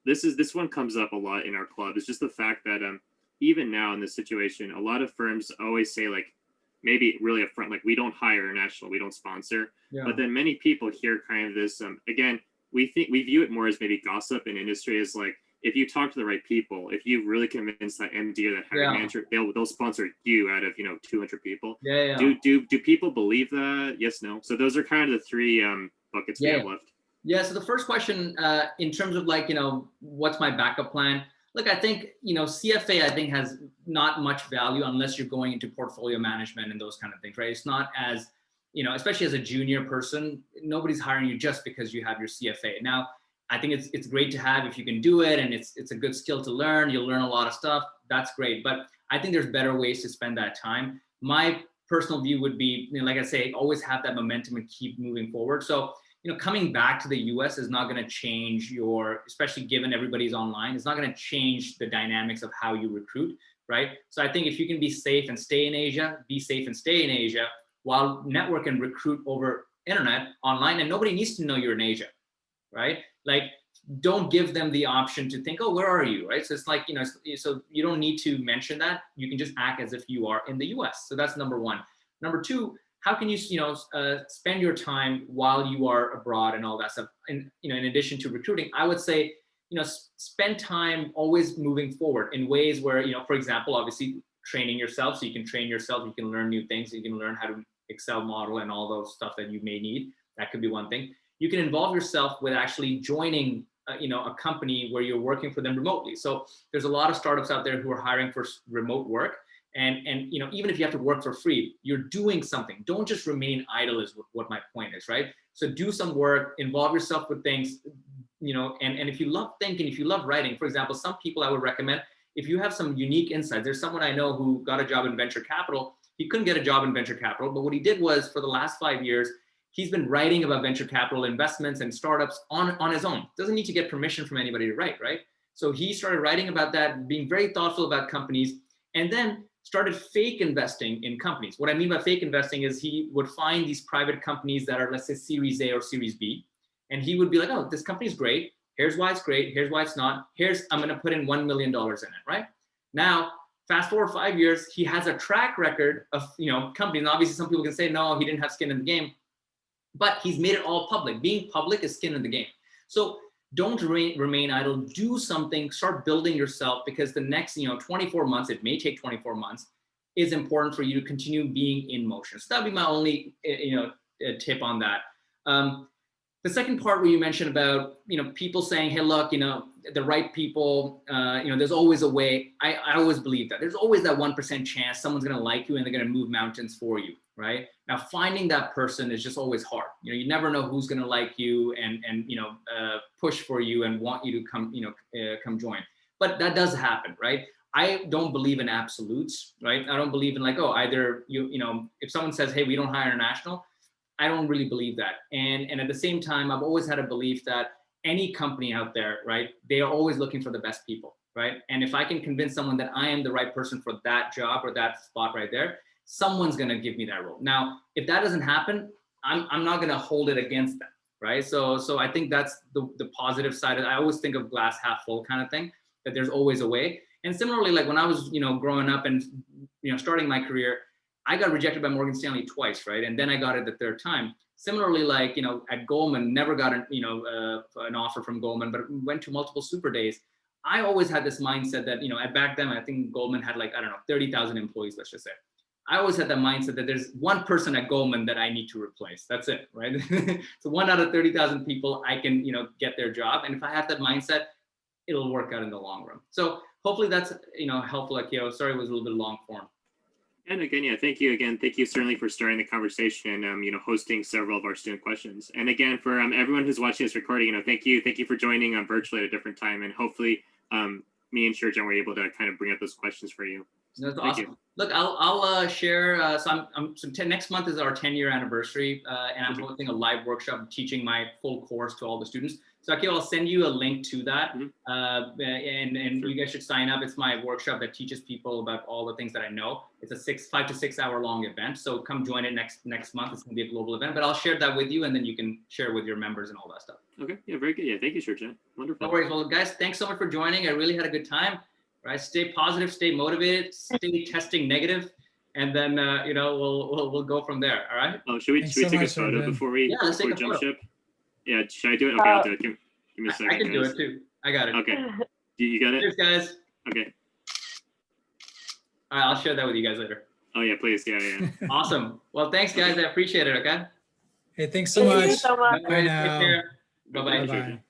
this one comes up a lot in our club. It's just the fact that even now in this situation, a lot of firms always say, like, maybe really upfront, like, we don't hire international, we don't sponsor. Yeah. But then many people hear kind of this, again, we view it more as maybe gossip in industry, as like, if you talk to the right people, if you really convince that MD or that hiring manager, they'll sponsor you out of 200 people. Yeah. Do people believe that? Yes, no. So those are kind of the three buckets we have left. Yeah. So the first question, in terms of like, what's my backup plan? Look, I think, CFA, I think, has not much value unless you're going into portfolio management and those kind of things, right? It's not as, especially as a junior person, nobody's hiring you just because you have your CFA. Now, I think it's great to have if you can do it, and it's a good skill to learn. You'll learn a lot of stuff. That's great. But I think there's better ways to spend that time. My personal view would be, like I say, always have that momentum and keep moving forward. So, coming back to the US is not going to change especially given everybody's online, it's not going to change the dynamics of how you recruit, right? So I think if you can be safe and stay in Asia, be safe and stay in Asia, while network and recruit over internet, online, and nobody needs to know you're in Asia, right? Like, don't give them the option to think, oh, where are you, right? So it's like, so you don't need to mention that. You can just act as if you are in the US. So that's number one. Number two, how can you, spend your time while you are abroad and all that stuff? And, in addition to recruiting, I would say, spend time always moving forward in ways where, for example, obviously training yourself. So you can train yourself, you can learn new things, you can learn how to Excel model and all those stuff that you may need. That could be one thing. You can involve yourself with actually joining, a company where you're working for them remotely. So there's a lot of startups out there who are hiring for remote work. And even if you have to work for free, you're doing something. Don't just remain idle is what my point is, right? So do some work, involve yourself with things, and if you love thinking, if you love writing, for example, some people I would recommend, if you have some unique insights, there's someone I know who got a job in venture capital. He couldn't get a job in venture capital, but what he did was, for the last 5 years, he's been writing about venture capital investments and startups on his own. Doesn't need to get permission from anybody to write, right? So he started writing about that, being very thoughtful about companies. and then started fake investing in companies. What I mean by fake investing is he would find these private companies that are, let's say, Series A or Series B, and he would be like, oh, this company's great. Here's why it's great. Here's why it's not. I'm going to put in $1 million in it, right? Now, fast forward 5 years, he has a track record of, companies. And obviously, some people can say, no, he didn't have skin in the game, but he's made it all public. Being public is skin in the game. So don't remain idle. Do something. Start building yourself, because the next 24 months, it may take 24 months, is important for you to continue being in motion. So that would be my only tip on that. The second part where you mentioned about people saying, hey, look, the right people, there's always a way. I always believe that there's always that 1% chance someone's going to like you and they're going to move mountains for you, right? Now, finding that person is just always hard. You never know who's going to like you and push for you and want you to come join. But that does happen, right? I don't believe in absolutes, right? I don't believe in like, oh, either if someone says, hey, we don't hire international, I don't really believe that. And at the same time, I've always had a belief that any company out there, right, they are always looking for the best people, right? And if I can convince someone that I am the right person for that job or that spot right there, someone's going to give me that role. Now, if that doesn't happen, I'm not going to hold it against them, right? So I think that's the positive side. I always think of glass half full kind of thing, that there's always a way. And similarly, like when I was, growing up and, starting my career, I got rejected by Morgan Stanley twice, right? And then I got it the third time. Similarly, like, at Goldman, never got an offer from Goldman, but went to multiple super days. I always had this mindset that, back then, I think Goldman had 30,000 employees, let's just say. I always had that mindset that there's one person at Goldman that I need to replace. That's it, right? So 1 out of 30,000 people, I can, get their job. And if I have that mindset, it'll work out in the long run. So hopefully that's, helpful, Akio. Sorry, it was a little bit long form. And again, yeah, thank you again. Thank you certainly for starting the conversation and, hosting several of our student questions. And again, for everyone who's watching this recording, thank you for joining virtually at a different time. And hopefully me and Sherjan were able to kind of bring up those questions for you. That's awesome. Look, I'll share. So next month is our 10-year anniversary, and I'm hosting a live workshop teaching my full course to all the students. So Akio, I'll send you a link to that, and you guys should sign up. It's my workshop that teaches people about all the things that I know. It's a 5 to 6 hour long event. So come join it next month. It's going to be a global event, but I'll share that with you, and then you can share with your members and all that stuff. Okay. Yeah. Very good. Yeah. Thank you, Sherjan. Wonderful. No worries. Well, guys, thanks so much for joining. I really had a good time. Right, stay positive, stay motivated, stay testing negative, and then we'll go from there. All right. Oh, should we take a photo before we jump ship? Yeah, should I do it? Okay, I'll do it. Give me a second. I can do it too. I got it. Okay. You got it? Cheers, guys. Okay. All right, I'll share that with you guys later. Oh yeah, please. Yeah. Awesome. Well, thanks, guys. I appreciate it. Okay. Hey, thanks so much. Thank you so much. Bye now. Take care. Bye-bye. Bye-bye.